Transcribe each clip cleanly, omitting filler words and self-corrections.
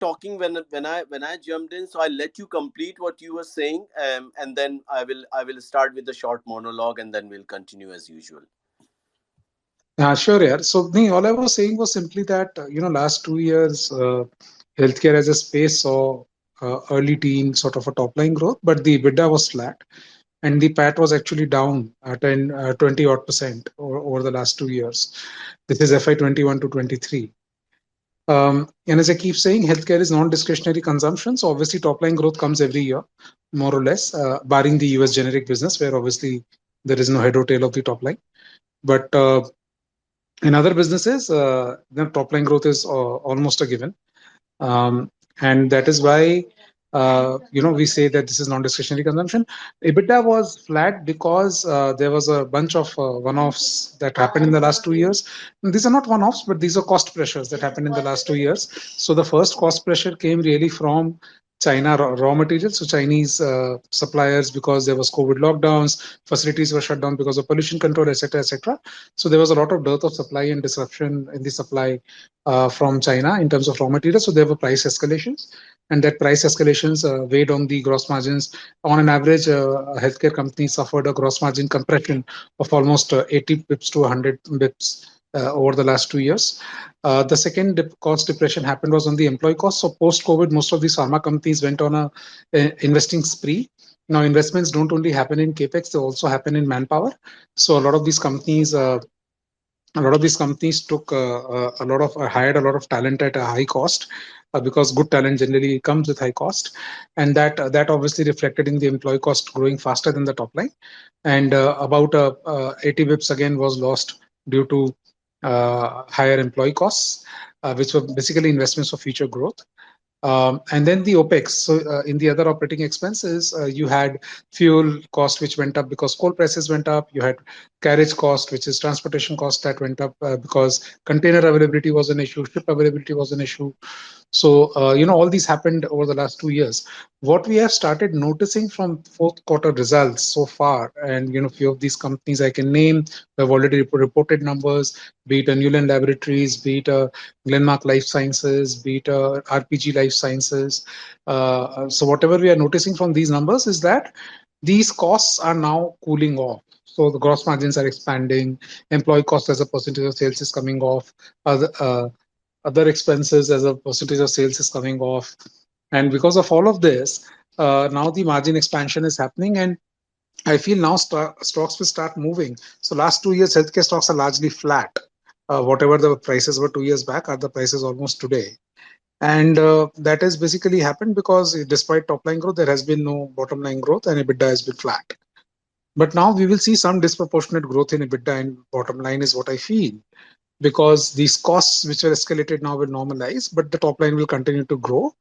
talking when I jumped in, so I'll let you complete what you were saying, and then I will start with the short monologue, and then we'll continue as usual. Sure, yeah. So, all I was saying was simply that, last 2 years, healthcare as a space saw early teen sort of a top line growth, but the EBITDA was flat and the PAT was actually down at 20 odd percent over the last 2 years. This is FY21 to 23. And as I keep saying, healthcare is non-discretionary consumption. So obviously top line growth comes every year, more or less, barring the US generic business, where obviously there is no head or tail of the top line. But in other businesses, the top line growth is almost a given. Um, and that is why we say that this is non-discretionary consumption. EBITDA was flat because there was a bunch of one-offs that happened in the last 2 years. And these are not one-offs, but these are cost pressures that happened in the last 2 years. So the first cost pressure came really from China raw materials. So Chinese suppliers, because there was COVID lockdowns, facilities were shut down because of pollution control, etc., etc. So there was a lot of dearth of supply and disruption in the supply from China in terms of raw materials. So there were price escalations, and that price escalations weighed on the gross margins. On an average, healthcare companies suffered a gross margin compression of almost 80 bips to 100 bips over the last 2 years. The second cost depression happened was on the employee cost. So post COVID, most of these pharma companies went on a investing spree. Now investments don't only happen in capex; they also happen in manpower. So a lot of these companies took a lot of hired a lot of talent at a high cost, because good talent generally comes with high cost, and that obviously reflected in the employee cost growing faster than the top line, and about 80 bips again was lost due to higher employee costs, which were basically investments for future growth. And then the OPEX. So in the other operating expenses, you had fuel cost, which went up because coal prices went up. You had carriage cost, which is transportation cost, that went up because container availability was an issue, ship availability was an issue. So, all these happened over the last 2 years. What we have started noticing from fourth quarter results so far, and, few of these companies I can name, have already reported numbers, be it a Newland Laboratories, be it a Glenmark Life Sciences, be it a RPG Life Sciences. So whatever we are noticing from these numbers is that these costs are now cooling off. So the gross margins are expanding, employee cost as a percentage of sales is coming off, other expenses as a percentage of sales is coming off. And because of all of this, now the margin expansion is happening. And I feel now stocks will start moving. So last 2 years, healthcare stocks are largely flat. Whatever the prices were 2 years back are the prices almost today. And that has basically happened because despite top line growth, there has been no bottom line growth and EBITDA has been flat. But now we will see some disproportionate growth in EBITDA and bottom line is what I feel, because these costs which are escalated now will normalize, but the top line will continue to grow.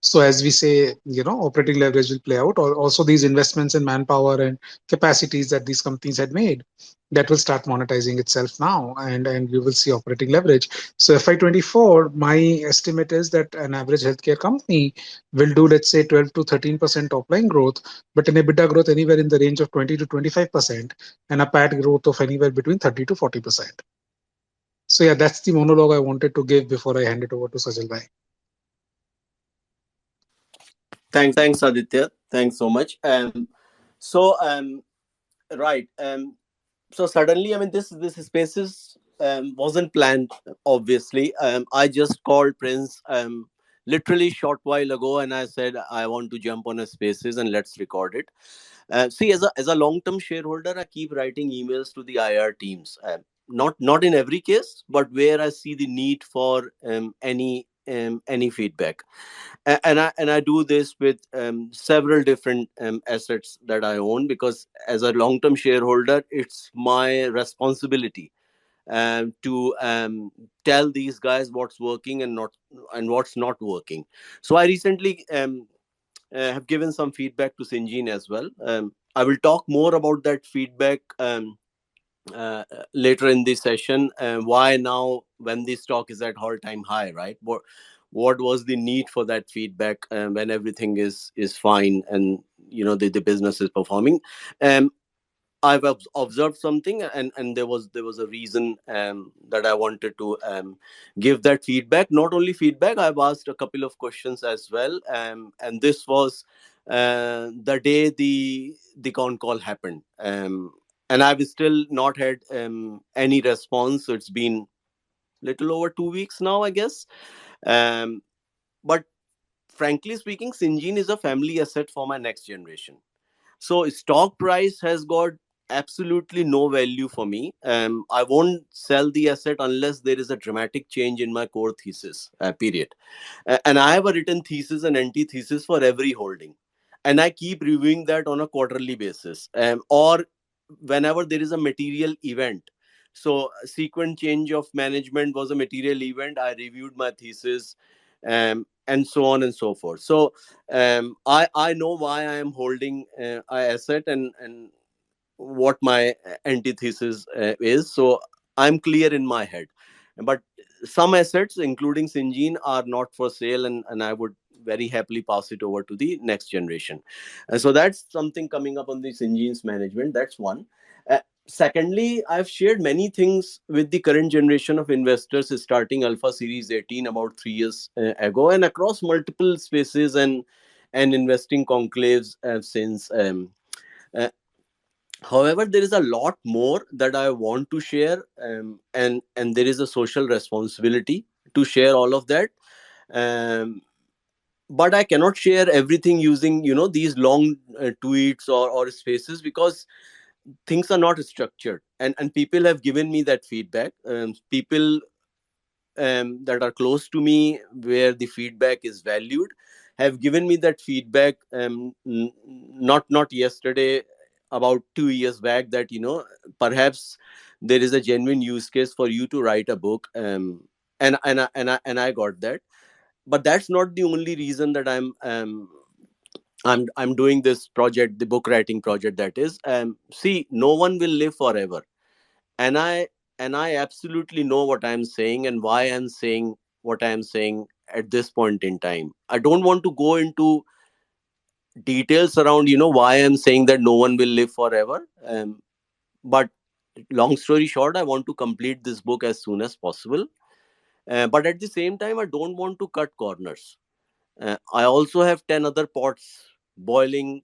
So as we say, operating leverage will play out. Also, these investments in manpower and capacities that these companies had made, that will start monetizing itself now, and you will see operating leverage. So FY24, my estimate is that an average healthcare company will do, let's say, 12 to 13% top line growth, but an EBITDA growth anywhere in the range of 20 to 25%, and a PAT growth of anywhere between 30 to 40%. So yeah, that's the monologue I wanted to give before I hand it over to Sajal Bhai. Thanks, Aditya. Thanks so much. So right. So suddenly, I mean, this spaces wasn't planned. Obviously, I just called Prince literally short while ago, and I said I want to jump on a spaces and let's record it. See, as a long term shareholder, I keep writing emails to the IR teams. Not in every case, but where I see the need for any feedback. And I do this with several different assets that I own, because as a long term shareholder, it's my responsibility to tell these guys what's working and what's not working. So I recently have given some feedback to Syngene as well. I will talk more about that feedback later in this session. Why now, when the stock is at all-time high, right? What was the need for that feedback when everything is fine and the business is performing? I've observed something, and there was a reason that I wanted to give that feedback. Not only feedback, I've asked a couple of questions as well, and this was the day the con call happened, and I've still not had any response. So it's been little over 2 weeks now, I guess. Um, but frankly speaking, Syngene is a family asset for my next generation. So stock price has got absolutely no value for me. I won't sell the asset unless there is a dramatic change in my core thesis. Period. And I have a written thesis and antithesis for every holding, and I keep reviewing that on a quarterly basis, or whenever there is a material event. So sequent change of management was a material event. I reviewed my thesis, and so on and so forth. So I know why I am holding a asset, and what my antithesis is. So I'm clear in my head. But some assets, including Syngene, are not for sale, and I would very happily pass it over to the next generation. And so that's something coming up on the Syngene's management. That's one. Secondly, I've shared many things with the current generation of investors starting Alpha Series 18 about 3 years ago, and across multiple spaces and investing conclaves since. Uh, However, there is a lot more that I want to share, and there is a social responsibility to share all of that. Um, but I cannot share everything using these long tweets or spaces, because things are not structured, and people have given me that feedback. People that are close to me, where the feedback is valued, have given me that feedback, not yesterday, about 2 years back, that perhaps there is a genuine use case for you to write a book, and I got that. But that's not the only reason that I'm doing this project, the book writing project. That is, see, no one will live forever, and I absolutely know what I'm saying and why I'm saying what I'm saying at this point in time. I don't want to go into details around why I'm saying that no one will live forever. But long story short, I want to complete this book as soon as possible. But at the same time, I don't want to cut corners. I also have 10 other pots boiling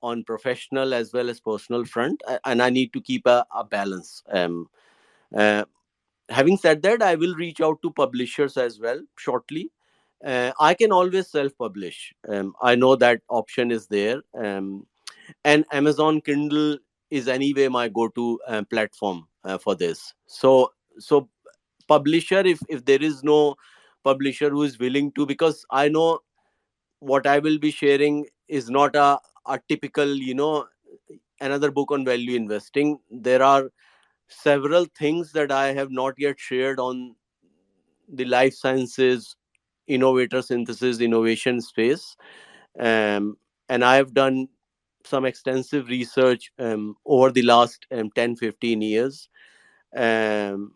on professional as well as personal front, and I need to keep a balance. Uh, Having said that, I will reach out to publishers as well shortly. I can always self publish. I know that option is there. And Amazon Kindle is anyway my go to platform for this. So publisher, if there is no publisher who is willing to, because I know what I will be sharing is not a typical, another book on value investing. There are several things that I have not yet shared on the life sciences, innovator synthesis, innovation space. Um, and I have done some extensive research over the last 10, 15 years. Um,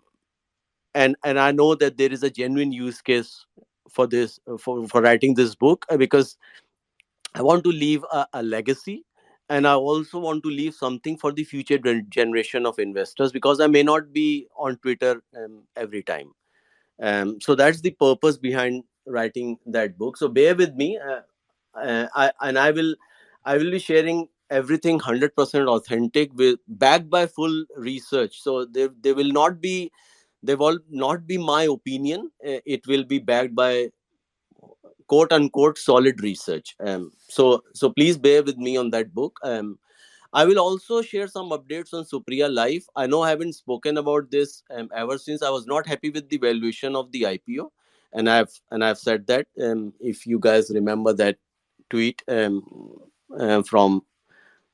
and I know that there is a genuine use case for this, for writing this book, because I want to leave a legacy, and I also want to leave something for the future generation of investors, because I may not be on Twitter every time. So that's the purpose behind writing that book. So bear with me, I will be sharing everything 100% authentic, with backed by full research. So they will not be, they will not be my opinion. It will be backed by quote unquote solid research. So please bear with me on that book. I will also share some updates on Supriya Life. I know I haven't spoken about this ever since I was not happy with the valuation of the IPO, and I've said that. If you guys remember that tweet uh, from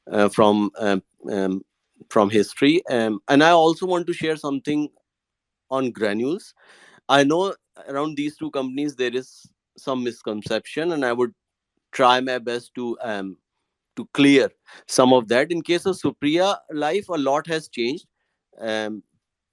uh, from um, um, from history, and I also want to share something on Granules. I know around these two companies there is some misconception, and I would try my best to clear some of that. In case of Supriya Life, a lot has changed, um,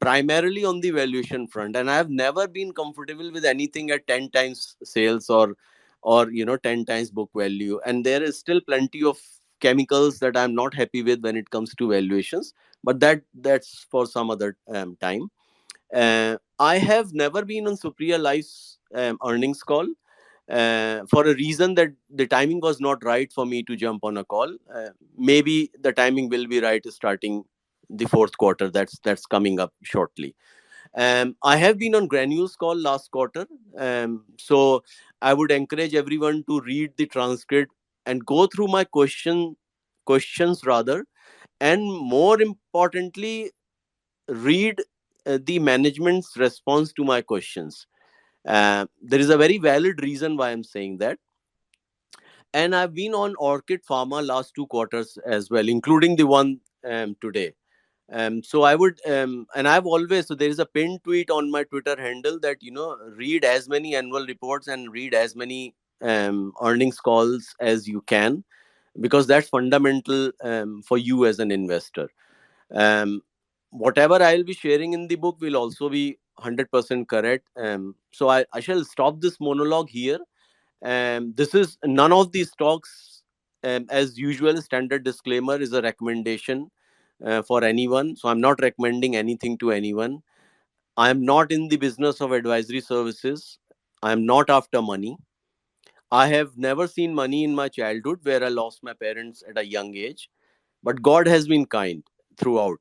primarily on the valuation front, and I have never been comfortable with anything at 10 times sales, or 10 times book value, and there is still plenty of chemicals that I'm not happy with when it comes to valuations, but that's for some other time. I have never been on Supriya Life's earnings call, for a reason that the timing was not right for me to jump on a call. Maybe the timing will be right starting the fourth quarter that's coming up shortly. I have been on Granules call last quarter, so I would encourage everyone to read the transcript and go through my questions rather, and more importantly, read the management's response to my questions. There is a very valid reason why I'm saying that. And I've been on Orchid Pharma last two quarters as well, including the one today. So I would, and I've always, so there is a pinned tweet on my Twitter handle that, read as many annual reports and read as many earnings calls as you can, because that's fundamental for you as an investor. Um, Whatever I'll be sharing in the book will also be 100% correct. So I shall stop this monologue here. This is none of these talks, as usual, standard disclaimer is a recommendation for anyone. So I'm not recommending anything to anyone. I am not in the business of advisory services. I am not after money. I have never seen money in my childhood where I lost my parents at a young age. But God has been kind throughout.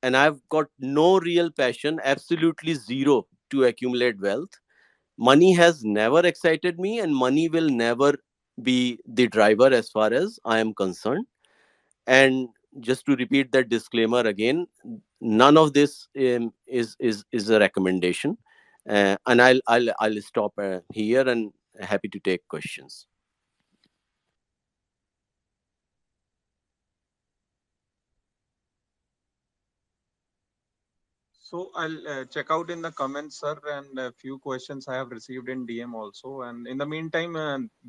And I've got no real passion, absolutely zero, to accumulate wealth. Money has never excited me, and money will never be the driver as far as I am concerned. And just to repeat that disclaimer again, none of this is a recommendation. And I'll stop here, and happy to take questions. So I'll check out in the comments, sir, and a few questions I have received in DM also. And in the meantime,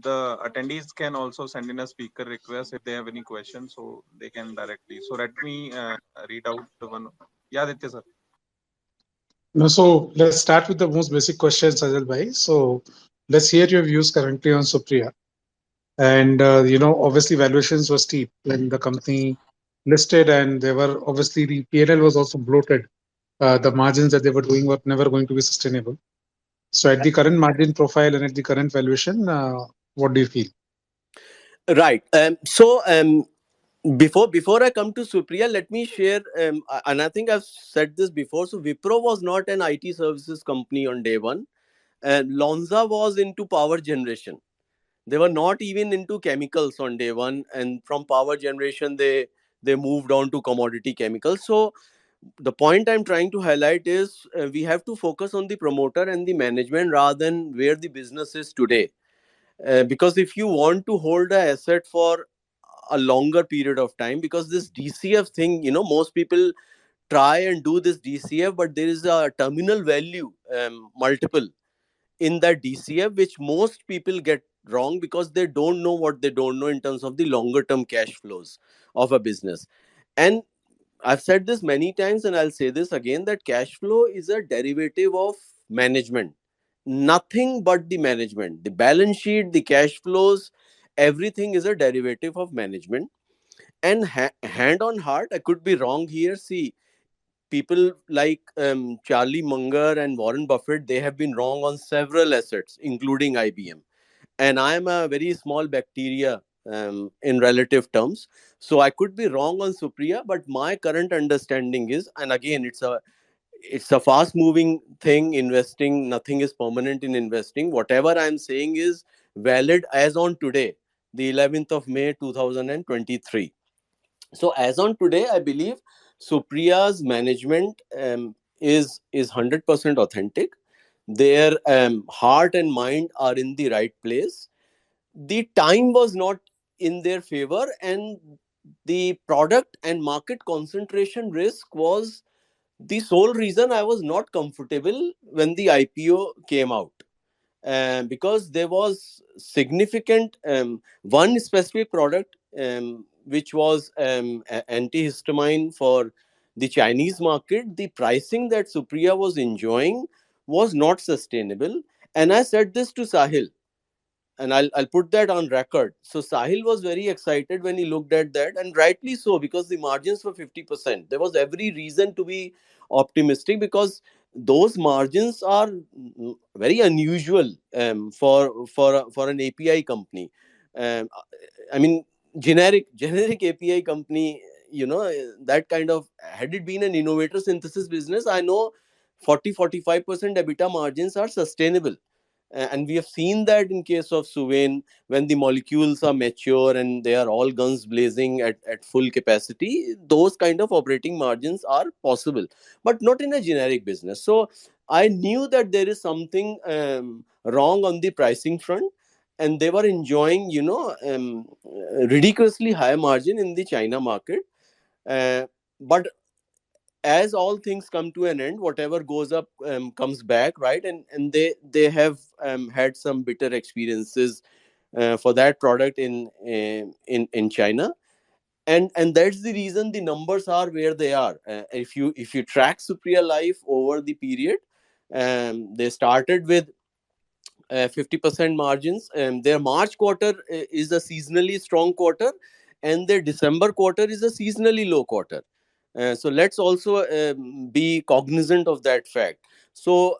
the attendees can also send in a speaker request if they have any questions, so they can directly. So let me read out the one. Yeah, Aditya, sir. No, so let's start with the most basic question, Sajal Bhai. So let's hear your views currently on Supriya. And obviously valuations were steep when the company listed, and they were obviously the P&L was also bloated. The margins that they were doing were never going to be sustainable. So at the current margin profile and at the current valuation, what do you feel? Right. Before I come to Supriya, let me share, and I think I've said this before. So Wipro was not an IT services company on day one. Lonza was into power generation. They were not even into chemicals on day one, and from power generation they moved on to commodity chemicals. So the point I'm trying to highlight is, we have to focus on the promoter and the management rather than where the business is today. Because if you want to hold a asset for a longer period of time, because this DCF thing, most people try and do this DCF, but there is a terminal value multiple in that DCF, which most people get wrong because they don't know what they don't know in terms of the longer term cash flows of a business. And I've said this many times, and I'll say this again, that cash flow is a derivative of management. Nothing but the management, the balance sheet, the cash flows, everything is a derivative of management. And hand on heart, I could be wrong here. See, people like Charlie Munger and Warren Buffett, they have been wrong on several assets, including IBM. And I am a very small bacteria in relative terms. So I could be wrong on Supriya, but my current understanding is, and again, it's a fast moving thing. Investing, nothing is permanent in investing. Whatever I'm saying is valid as on today, the 11th of May 2023. So as on today, I believe Supriya's management is 100% authentic. Their heart and mind are in the right place. The time was not in their favor, and the product and market concentration risk was the sole reason I was not comfortable when the IPO came out. Because there was significant one specific product, which was antihistamine for the Chinese market. The pricing that Supriya was enjoying was not sustainable. And I said this to Sahil, and I'll put that on record. So Sahil was very excited when he looked at that, and rightly so, because the margins were 50%. There was every reason to be optimistic, because those margins are very unusual for an API company. Um, I mean, generic API company. That kind of, had it been an innovator synthesis business, I know 40-45% EBITDA margins are sustainable. And we have seen that in case of Suvain, when the molecules are mature and they are all guns blazing at full capacity, those kind of operating margins are possible, but not in a generic business. So I knew that there is something wrong on the pricing front, and they were enjoying, ridiculously high margin in the China market. But as all things come to an end, whatever goes up comes back, right? And they have had some bitter experiences for that product in China. And that's the reason the numbers are where they are. If you track Supriya Life over the period, they started with 50% margins. Their March quarter is a seasonally strong quarter, and their December quarter is a seasonally low quarter. So let's also be cognizant of that fact. So,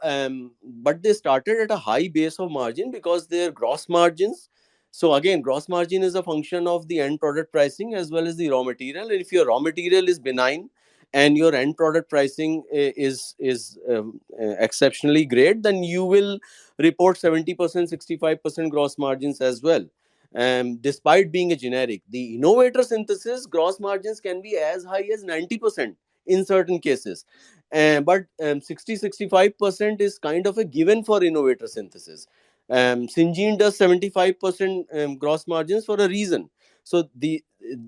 but they started at a high base of margin because their gross margins. So again, gross margin is a function of the end product pricing as well as the raw material. And if your raw material is benign and your end product pricing is exceptionally great, then you will report 70%, 65% gross margins as well. Despite being a generic, the innovator synthesis gross margins can be as high as 90% in certain cases. But 60-65% is kind of a given for innovator synthesis. Syngene does 75% gross margins for a reason. So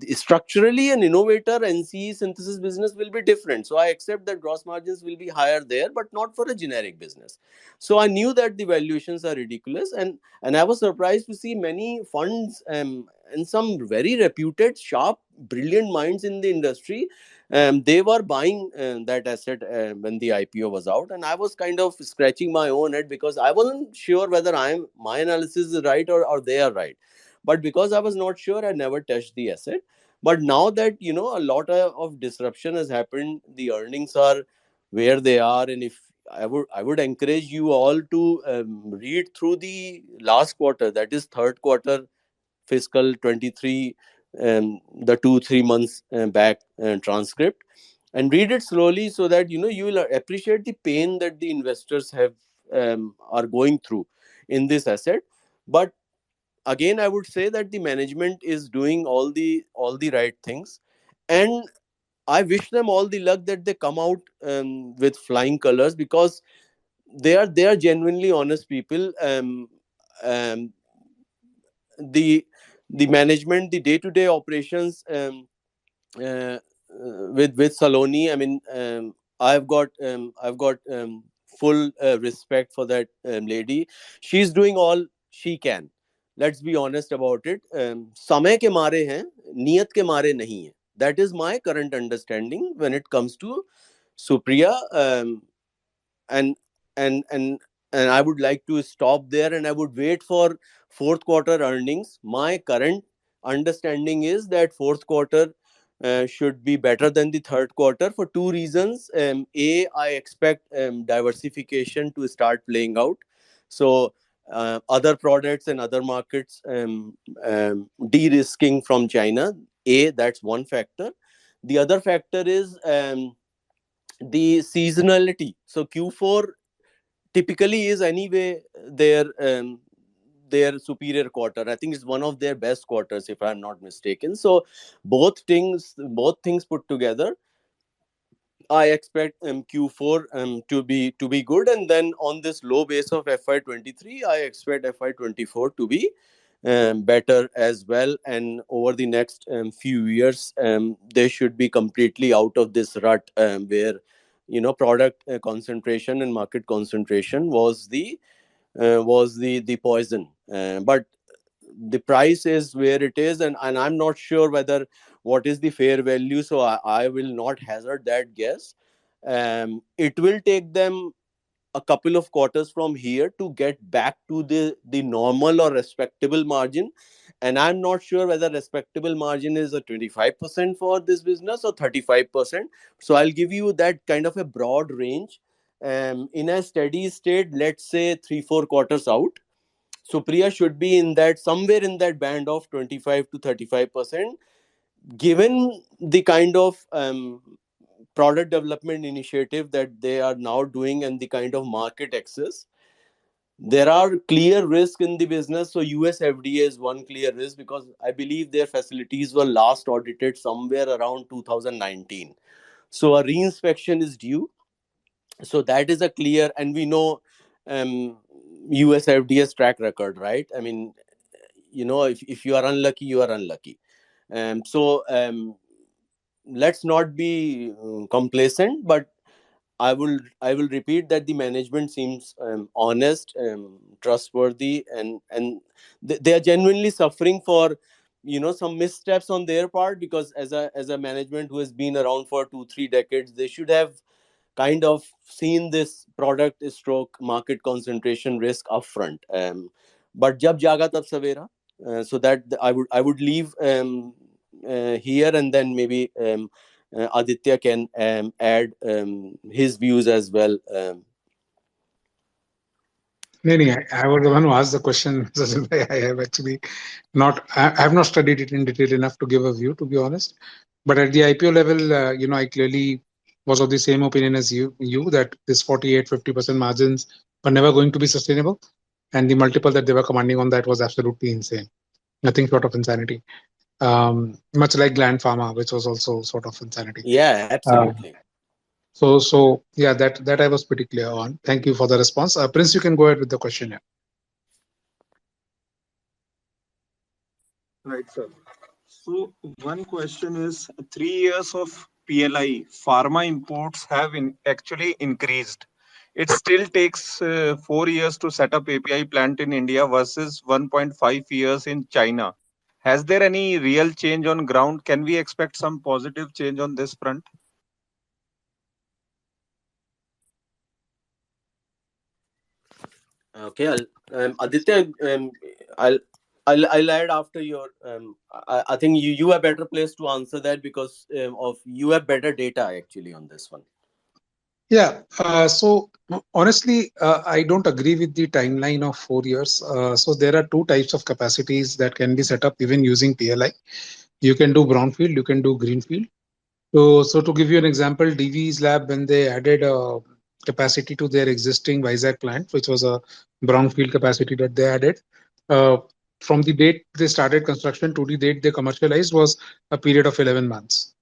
structurally, an innovator NCE synthesis business will be different. So I accept that gross margins will be higher there, but not for a generic business. So I knew that the valuations are ridiculous, and I was surprised to see many funds and some very reputed, sharp, brilliant minds in the industry. They were buying that asset when the IPO was out, and I was kind of scratching my own head because I wasn't sure whether my analysis is right or they are right. But because I was not sure, I never touched the asset. But now that a lot of disruption has happened, the earnings are where they are, and if I would encourage you all to read through the last quarter, that is third quarter fiscal 23, the 2-3 months back transcript, and read it slowly so that you will appreciate the pain that the investors have are going through in this asset. But again, I would say that the management is doing all the right things, and I wish them all the luck that they come out with flying colors, because they are genuinely honest people. Um, the the management, the day-to-day operations uh, with Saloni. I mean, I've got full respect for that lady. She's doing all she can. Let's be honest about it. समय के मारे हैं, नियत के मारे नहीं है. That is my current understanding when it comes to Supriya. And and and and I would like to stop there, and I would wait for fourth quarter earnings. My current understanding is that fourth quarter should be better than the third quarter for two reasons. I expect diversification to start playing out. So other products and other markets de-risking from China. That's one factor. The other factor is the seasonality. So Q4 typically is anyway their superior quarter. I think it's one of their best quarters, if I'm not mistaken. So both things put together, I expect Q4 to be good, and then on this low base of FY23, I expect FY24 to be better as well. And over the next few years, they should be completely out of this rut where product concentration and market concentration was the poison. But the price is where it is, and I'm not sure whether what is the fair value, so I will not hazard that guess. It will take them a couple of quarters from here to get back to the normal or respectable margin. And I'm not sure whether respectable margin is a 25% for this business or 35%. So I'll give you that kind of a broad range. In a steady state, let's say 3-4 quarters out, Supriya should be in that, somewhere in that band of 25 to 35%, given the kind of product development initiative that they are now doing and the kind of market access. There are clear risks in the business. So US FDA is one clear risk, because I believe their facilities were last audited somewhere around 2019. So a reinspection is due. So that is a clear, and we know um, US FDA's track record, right? I mean, if you are unlucky, you are unlucky. Let's not be complacent, but I will repeat that the management seems honest, trustworthy, and they are genuinely suffering for some missteps on their part, because as a management who has been around for 2-3 decades, they should have kind of seen this product stroke market concentration risk upfront. But jab jaga tab savera. So that I would leave here, and then maybe Aditya can add his views as well. No, no, I was the one who asked the question. Sajal bhai. I have actually not, I have not studied it in detail enough to give a view, to be honest. But at the IPO level, I clearly was of the same opinion as you that this 48-50% margins were never going to be sustainable. And the multiple that they were commanding on that was absolutely insane. Nothing short of insanity. Much like Gland Pharma, which was also sort of insanity. Yeah, Uh, absolutely. so yeah, that I was pretty clear on. Thank you for the response. Prince, you can go ahead with the question. Right, sir. So one question is 3 years of PLI pharma imports have actually increased. It still takes 4 years to set up API plant in India versus 1.5 years in China. Has there any real change on ground? Can we expect some positive change on this front? Okay, Aditya, I'll, I'll add after your. I think you are better placed to answer that, because of you have better data actually on this one. Yeah. So honestly, I don't agree with the timeline of 4 years. So there are two types of capacities that can be set up even using PLI. You can do brownfield, you can do greenfield. So to give you an example, DV's lab, when they added capacity to their existing Vizag plant, which was a brownfield capacity that they added, uh, from the date they started construction to the date they commercialized was a period of 11 months.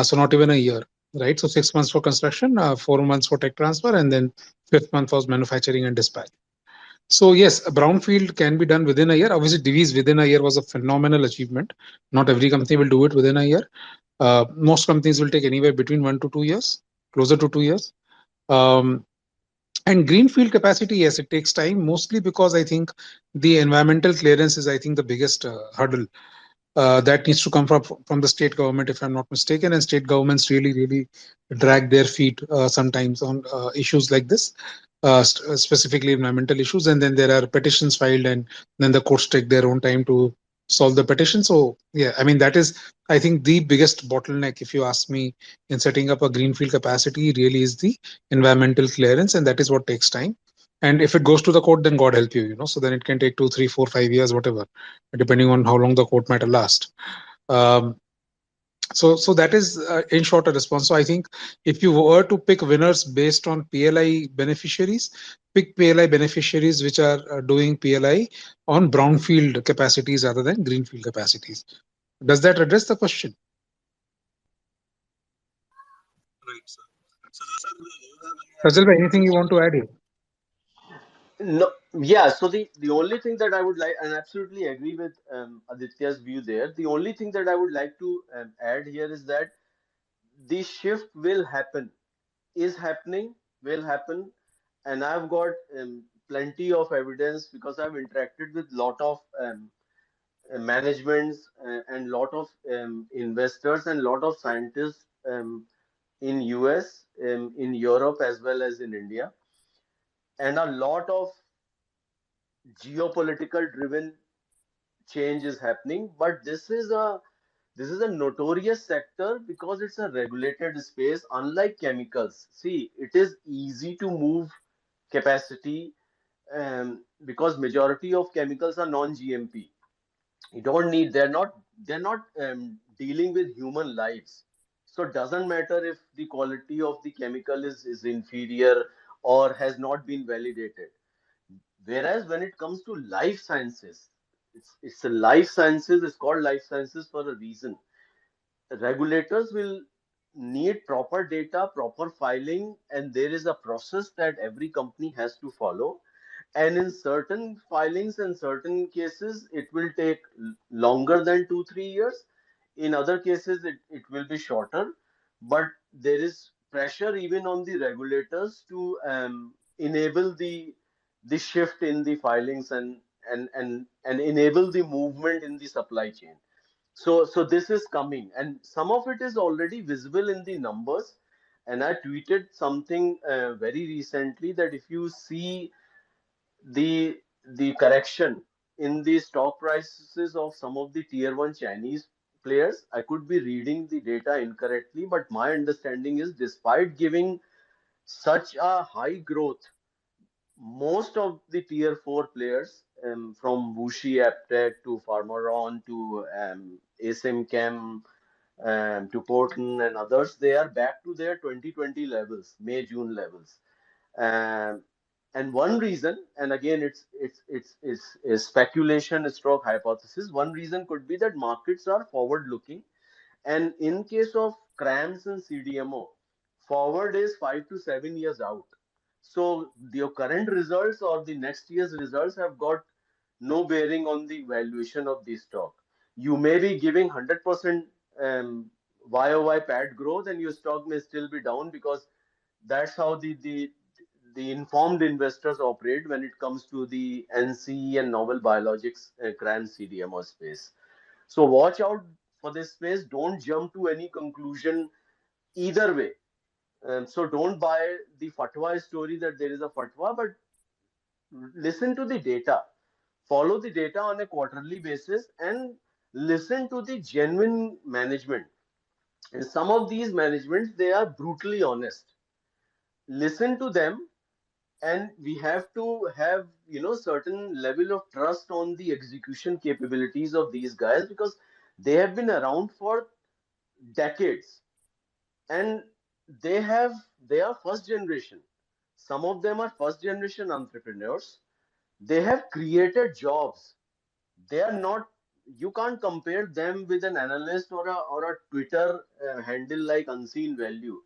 So not even a year, right? So 6 months for construction, 4 months for tech transfer, and then fifth month was manufacturing and dispatch. So yes, a brownfield can be done within a year. Obviously, Divi's within a year was a phenomenal achievement. Not every company will do it within a year. Most companies will take anywhere between 1 to 2 years, closer to 2 years. Um, and greenfield capacity, yes, it takes time, mostly because I think the environmental clearance is, I think, the biggest hurdle that needs to come from the state government, if I'm not mistaken. And state governments really drag their feet sometimes on issues like this, specifically environmental issues. And then there are petitions filed, and then the courts take their own time to solve the petition. So yeah, I mean that is, I think, the biggest bottleneck, if you ask me, in setting up a greenfield capacity. Really is the environmental clearance, and that is what takes time. And if it goes to the court, then God help you, so then it can take 2, 3, 4, 5 years, whatever, depending on how long the court matter lasts. Um, so that is, in short, a response. So I think if you were to pick winners based on PLI beneficiaries, pick PLI beneficiaries which are doing PLI on brownfield capacities rather than greenfield capacities. Does that address the question? Right, sir. So, sir, do you have any Sajal added bhai, anything you pointers want on to this? add here? No, yeah. So the only thing that I would like, and absolutely agree with Aditya's view there. The only thing that I would like to add here is that the shift will happen, is happening, will happen, and I've got plenty of evidence, because I've interacted with lot of managements and lot of investors and lot of scientists in US, in Europe, as well as in India. and a lot of geopolitical driven change is happening. But this is a notorious sector because it's a regulated space, unlike chemicals. See, it is easy to move capacity, because majority of chemicals are non-GMP. You don't need, they're not dealing with human lives. So it doesn't matter if the quality of the chemical is inferior or has not been validated. Whereas when it comes to life sciences, it's a life sciences, it's called life sciences for a reason. Regulators will need proper data, proper filing, and there is a process that every company has to follow. And in certain filings and certain cases, it will take longer than 2 3 years. In other cases, it will be shorter. But there is pressure even on the regulators to enable the shift in the filings, and enable the movement in the supply chain. So this is coming, and some of it is already visible in the numbers. And I tweeted something very recently that if you see the correction in the stock prices of some of the tier one Chinese players, I could be reading the data incorrectly, but my understanding is despite giving such a high growth, most of the tier four players, from Wuxi Aptech to Pharmaron to ASM Chem, to Porton and others, they are back to their 2020 levels, May June levels. Um, and one reason, and again, it's speculation stroke hypothesis. One reason could be that markets are forward looking, and in case of CRAMS and CDMO, forward is 5 to 7 years out. So your current results or the next year's results have got no bearing on the valuation of the stock. You may be giving 100% YOY PAT growth, and your stock may still be down, because that's how the informed investors operate when it comes to the NCE and novel biologics CRAN CDMO space. So watch out for this space. Don't jump to any conclusion either way. So don't buy the fatwa story that there is a fatwa, but listen to the data, follow the data on a quarterly basis, and listen to the genuine management. And some of these managements, they are brutally honest. Listen to them, and we have to have, certain level of trust on the execution capabilities of these guys, because they have been around for decades, and they are first generation. Some of them are first generation entrepreneurs. They have created jobs. They are not, you can't compare them with an analyst or a Twitter handle like unseen value.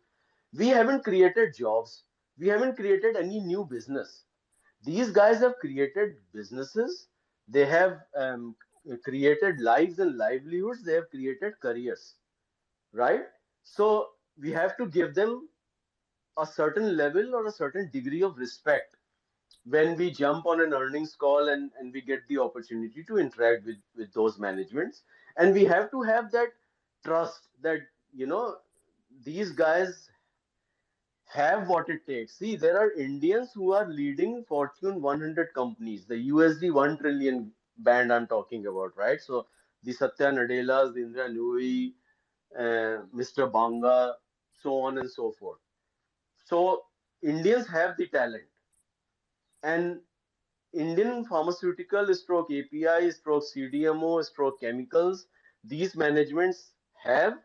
We haven't created jobs. We haven't created any new business. These guys have created businesses. They have created lives and livelihoods. They have created careers, right? So we have to give them a certain level or a certain degree of respect when we jump on an earnings call, and we get the opportunity to interact with those managements. And we have to have that trust that, these guys have what it takes. See, there are Indians who are leading Fortune 100 companies, the USD 1 trillion band I'm talking about, right? So the Satya Nadellas, the Indra Nooyi, Mr. Banga, so on and so forth. So Indians have the talent, and Indian pharmaceutical stroke API stroke CDMO stroke chemicals, these managements have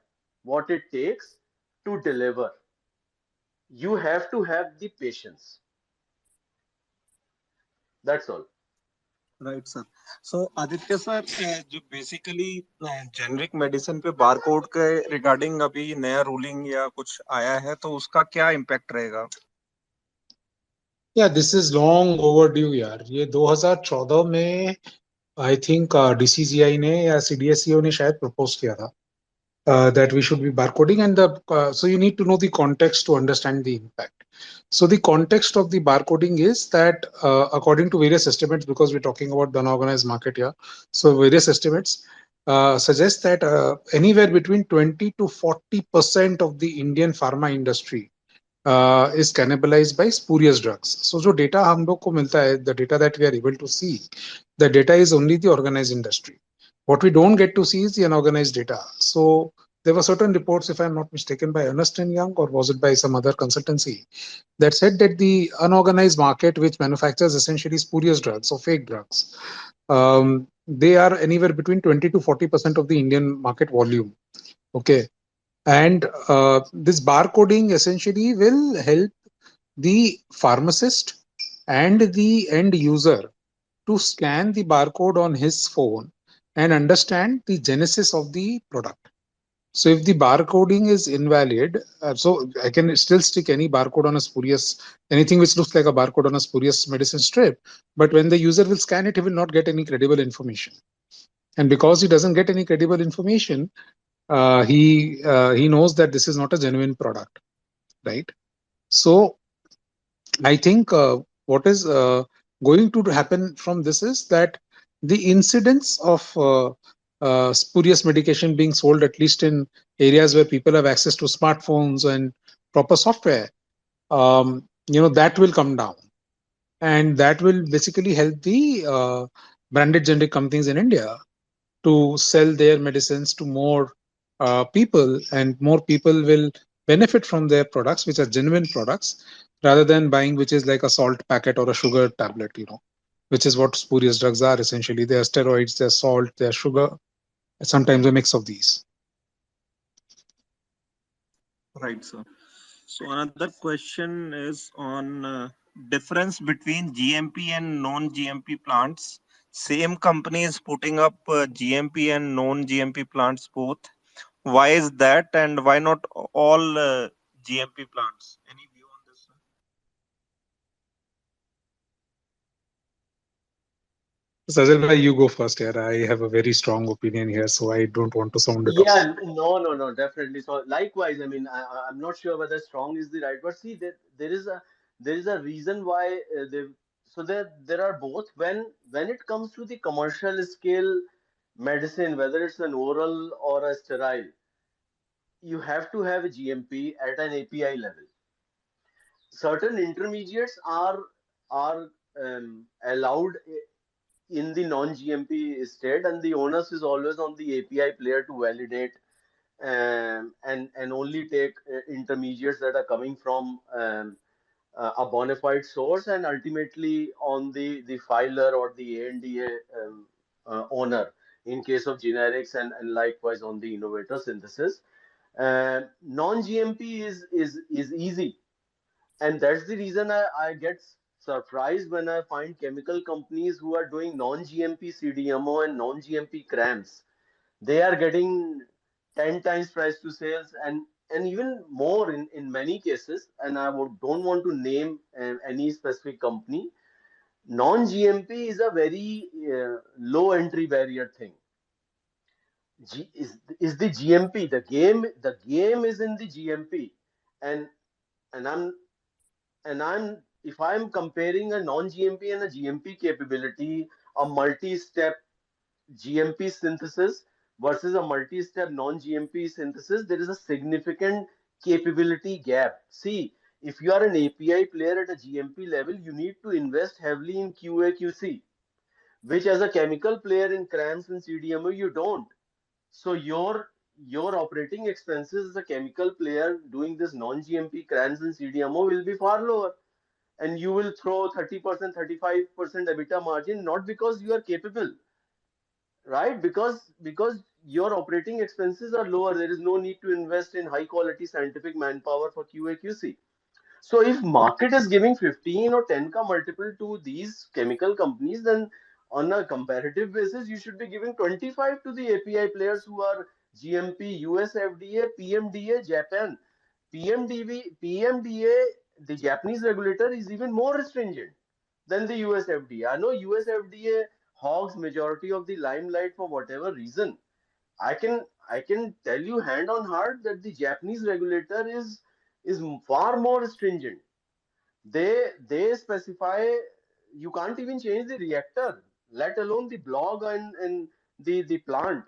what it takes to deliver. You have to have the patience. That's all. Right sir. So Aditya sir, जो basically generic medicine पे barcode के regarding अभी नया ruling या कुछ आया है, तो उसका क्या इम्पैक्ट रहेगा? या दिस इज लॉन्ग ओवरड्यू यार. ये 2014 में आई थिंक डीसीजीआई ने या सीडीएसईओ ने शायद प्रपोज किया था that we should be barcoding, and so you need to know the context to understand the impact. So the context of the barcoding is that according to various estimates, because we're talking about the unorganized market here, so various estimates suggest that anywhere between 20 to 40% of the Indian pharma industry is cannibalized by spurious drugs. So जो data हम लोग को मिलता है, the data that we are able to see, the data is only the organized industry. What we don't get to see is the unorganized data. So there were certain reports, if I'm not mistaken, by Ernst and Young, or was it by some other consultancy, that said that the unorganized market, which manufactures essentially spurious drugs or fake drugs, they are anywhere between 20 to 40% of the Indian market volume. Okay, and this barcoding essentially will help the pharmacist and the end user to scan the barcode on his phone and understand the genesis of the product. So if the barcoding is invalid, so I can still stick any barcode on a spurious, anything which looks like a barcode on a spurious medicine strip, but when the user will scan it, he will not get any credible information. And because he doesn't get any credible information, he knows that this is not a genuine product, right? So I think what is going to happen from this is that the incidence of spurious medication being sold, at least in areas where people have access to smartphones and proper software, that will come down, and that will basically help the branded generic companies in India to sell their medicines to more people, and more people will benefit from their products, which are genuine products, rather than buying which is like a salt packet or a sugar tablet, which is what spurious drugs are essentially. They are steroids, they're salt, they're sugar, sometimes a mix of these. Right, sir. So another question is on difference between GMP and non-GMP plants. Same company is putting up GMP and non-GMP plants both. Why is that, and why not all GMP plants? Any view on this, sir? Sajal bhai, you go first here. I have a very strong opinion here, so I don't want to sound it off. Yeah, no, no, no, definitely. So likewise, I mean, I'm not sure whether strong is the right word. See, there is a reason why so there are both. When it comes to the commercial scale medicine, whether it's an oral or a sterile, you have to have a GMP at an API level. Certain intermediates are allowed in the non-GMP state, and the onus is always on the API player to validate and only take intermediates that are coming from a bona fide source, and ultimately on the filer or the ANDA owner in case of generics, and likewise on the innovator synthesis. Non-GMP is easy, and that's the reason I get surprised when I find chemical companies who are doing non-GMP CDMO and non-GMP CRAMS. They are getting 10 times price to sales, and even more in many cases. And don't want to name any specific company. Non-GMP is a very low entry barrier thing. Is the GMP the game is in the GMP, and and I'm and if I'm comparing a non-GMP and a GMP capability, a multi-step GMP synthesis versus a multi-step non-GMP synthesis, there is a significant capability gap. See, if you are an API player at a GMP level, you need to invest heavily in QA/QC, which as a chemical player in CRAMS and CDMO you don't. So your operating expenses as a chemical player doing this non-GMP CRAMS and CDMO will be far lower, and you will throw 30%, 35% EBITDA margin, not because you are capable, right? Because your operating expenses are lower. There is no need to invest in high quality scientific manpower for QA/QC. So if market is giving 15 or 10 ka multiple to these chemical companies, then on a comparative basis, you should be giving 25 to the API players who are GMP, US FDA, PMDA, Japan. PMDA, the Japanese regulator, is even more stringent than the US FDA. I know US FDA hogs majority of the limelight for whatever reason. I can tell you hand on heart that the Japanese regulator is far more stringent. They specify you can't even change the reactor, let alone the blog and the plant.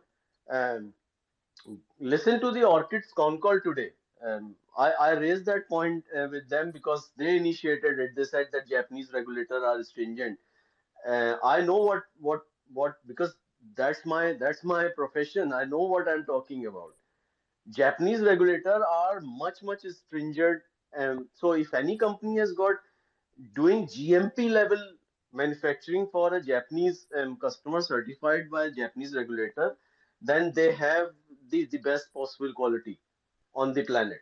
Um, Listen to the Orchid's con call today. I raised that point with them because they initiated it. They said that Japanese regulators are stringent. I know what because that's my profession. I know what I'm talking about. Japanese regulators are much stringent. So if any company has got doing GMP level manufacturing for a Japanese customer certified by a Japanese regulator, then they have the best possible quality on the planet.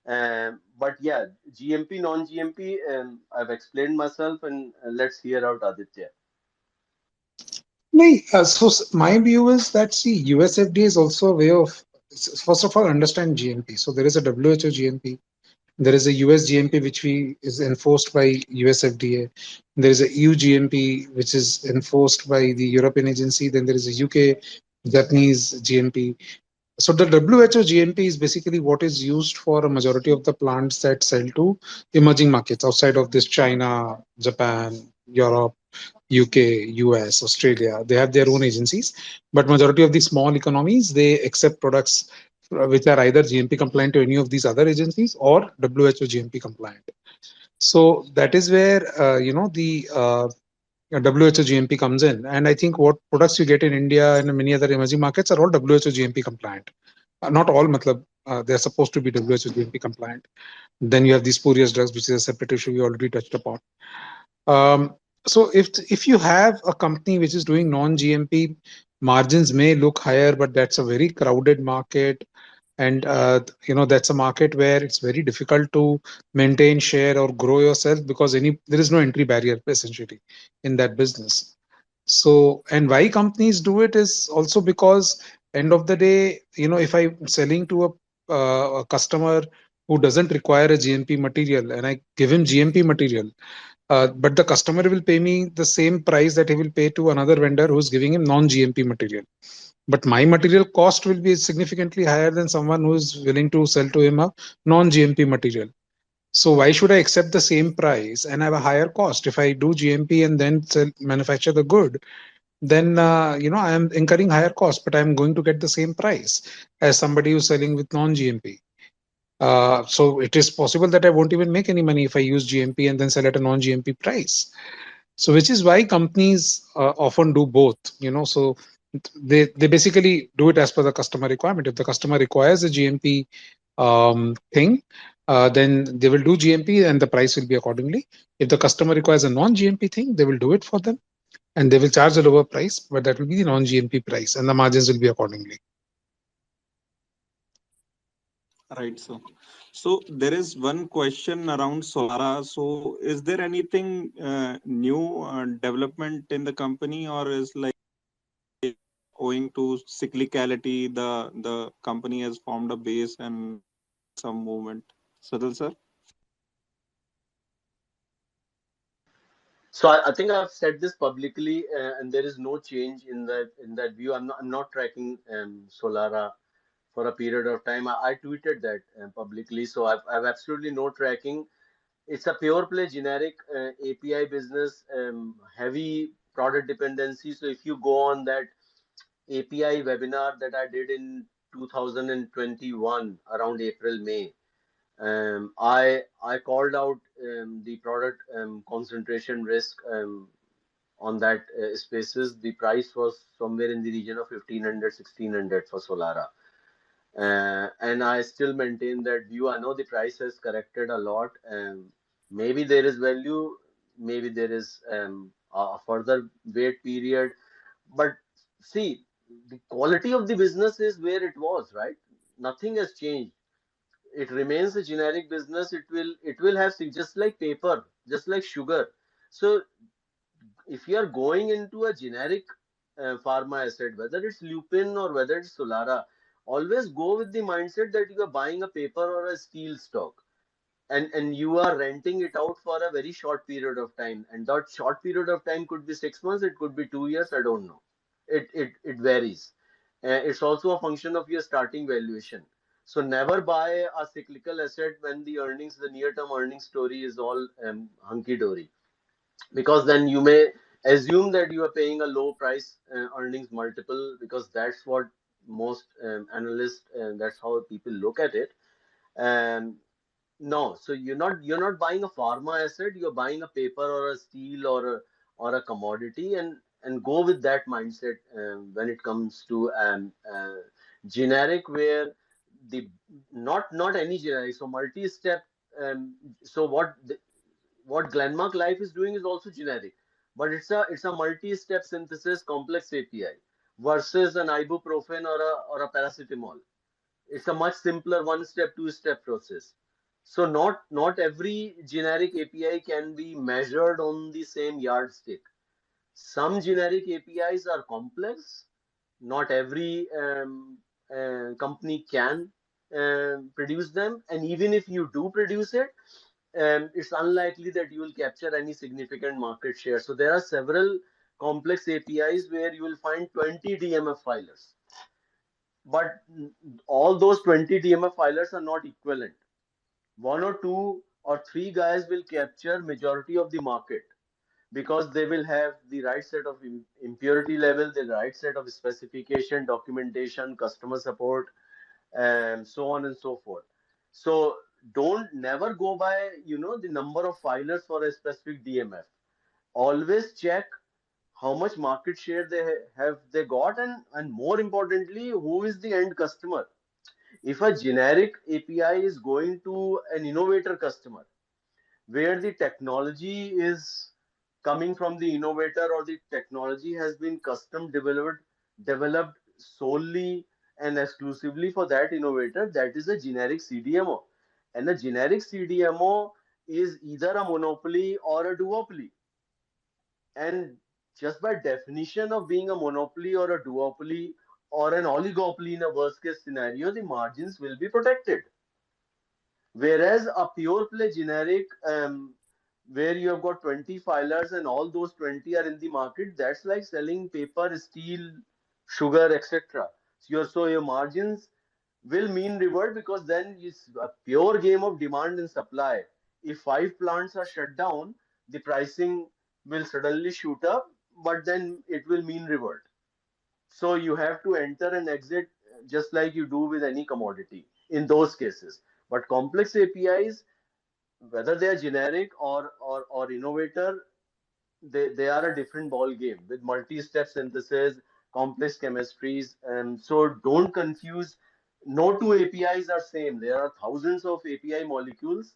But yeah, GMP, non-GMP, I've explained myself, and let's hear out Aditya. No, my view is that see, US FDA is also a way of first of all understand GMP. So there is a WHO GMP, there is a US GMP which we is enforced by US FDA. There is a EU GMP which is enforced by the European agency. Then there is a UK Japanese GMP. So the WHO GMP is basically what is used for a majority of the plants that sell to emerging markets outside of this China, Japan, Europe, UK, US, Australia. They have their own agencies, but majority of the small economies they accept products which are either GMP compliant to any of these other agencies or WHO GMP compliant. So that is where the WHO GMP comes in, and I think what products you get in India and many other emerging markets are all WHO GMP compliant. Not all, matlab, they are supposed to be WHO GMP compliant. Then you have these spurious drugs, which is a separate issue we already touched upon. Um, so if you have a company which is doing non-GMP, margins may look higher, but that's a very crowded market, and that's a market where it's very difficult to maintain share or grow yourself because there is no entry barrier essentially in that business. So, and why companies do it is also because end of the day, if I'm selling to a customer who doesn't require a GMP material and I give him GMP material, but the customer will pay me the same price that he will pay to another vendor who's giving him non-GMP material. But my material cost will be significantly higher than someone who is willing to sell to him a non-GMP material. So why should I accept the same price and have a higher cost? If I do GMP and then manufacture the good, then I am incurring higher cost, but I am going to get the same price as somebody who's selling with non-GMP. So it is possible that I won't even make any money if I use GMP and then sell at a non-GMP price. So which is why companies often do both. So they basically do it as per the customer requirement. If the customer requires a GMP thing, then they will do GMP and the price will be accordingly. If the customer requires a non-GMP thing, they will do it for them and they will charge a lower price, but that will be the non-GMP price and the margins will be accordingly. Right. So there is one question around Solara. So is there anything new development in the company, or is like owing to cyclicality, the company has formed a base and some movement? Sadal sir? So I think I've said this publicly, and there is no change in that view. I'm not tracking Solara for a period of time. I tweeted that publicly, so I've absolutely no tracking. It's a pure play generic API business, heavy product dependency. So if you go on that API webinar that I did in 2021 around April May, I called out the product concentration risk on that spaces. The price was somewhere in the region of 1500, 1600 for Solara. And I still maintain that view. I know the price has corrected a lot. Maybe there is value, maybe there is a further wait period. But see, the quality of the business is where it was, right? Nothing has changed. It remains a generic business. It will have just like paper, just like sugar. So if you are going into a generic pharma asset, whether it's Lupin or whether it's Solara, always go with the mindset that you are buying a paper or a steel stock, and you are renting it out for a very short period of time. And that short period of time could be 6 months, it could be 2 years, I don't know. It varies. It's also a function of your starting valuation. So never buy a cyclical asset when the near term earnings story is all hunky dory, because then you may assume that you are paying a low price earnings multiple, because that's what most analysts, that's how people look at it. Um, no, so you're not buying a pharma asset. You're buying a paper or a steel or a commodity, and go with that mindset when it comes to generic, where the not any generic. So multi-step. Um, so what Glenmark Life is doing is also generic, but it's a multi-step synthesis complex API versus an ibuprofen or a paracetamol. It's a much simpler one-step, two-step process. So not every generic API can be measured on the same yardstick. Some generic APIs are complex. Not every company can produce them, and even if you do produce it, it's unlikely that you will capture any significant market share. So there are several complex APIs where you will find 20 DMF filers, but all those 20 DMF filers are not equivalent. One or two or three guys will capture majority of the market because they will have the right set of impurity level, the right set of specification, documentation, customer support, and so on and so forth. So don't never go by the number of filers for a specific DMF. Always check how much market share have they got, and more importantly, who is the end customer. If a generic API is going to an innovator customer where the technology is coming from the innovator, or the technology has been custom developed solely and exclusively for that innovator, that is a generic CDMO. And a generic CDMO is either a monopoly or a duopoly. And just by definition of being a monopoly or a duopoly or an oligopoly in a worst case scenario, the margins will be protected. Whereas a pure play generic, where you have got 20 filers and all those 20 are in the market, that's like selling paper, steel, sugar, etc. So your margins will mean revert, because then it's a pure game of demand and supply. If five plants are shut down, the pricing will suddenly shoot up, but then it will mean revert. So you have to enter and exit just like you do with any commodity in those cases. But complex APIs, whether they are generic or innovator, they are a different ball game with multi-step synthesis, complex chemistries, and so don't confuse. No two APIs are same. There are thousands of API molecules,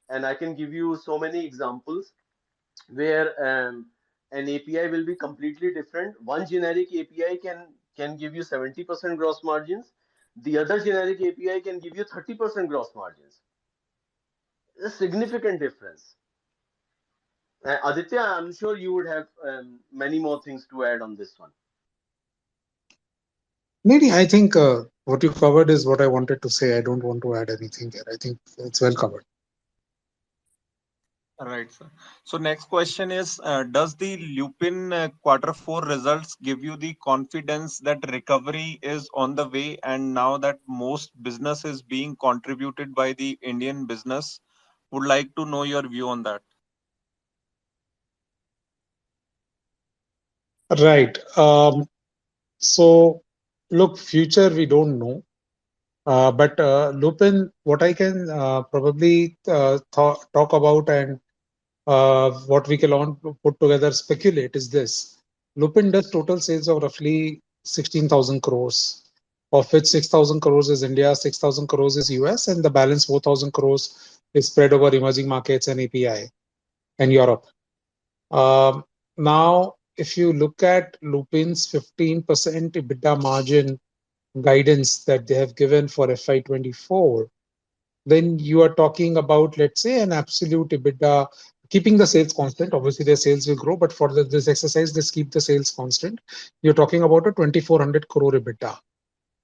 and I can give you so many examples where an API will be completely different. One generic API can give you 70% gross margins. The other generic API can give you 30% gross margins. A significant difference. Aditya, I'm sure you would have many more things to add on this one. Maybe I think what you covered is what I wanted to say. I don't want to add anything there. I think it's well covered. Right, sir. So next question is, does the Lupin quarter four results give you the confidence that recovery is on the way, and now that most business is being contributed by the Indian business? Would like to know your view on that. Right. So, look, future we don't know. But Lupin, what I can probably talk about, and what we can all put together, speculate, is this. Lupin does total sales of roughly 16,000 crores, of which 6,000 crores is India, 6,000 crores is US, and the balance 4,000 crores is spread over emerging markets and API and Europe. Um, Now, if you look at Lupin's 15% EBITDA margin guidance that they have given for FY24, then you are talking about, let's say, an absolute EBITDA, keeping the sales constant. Obviously, their sales will grow, but for this exercise, just keep the sales constant. You're talking about a 2,400 crore EBITDA.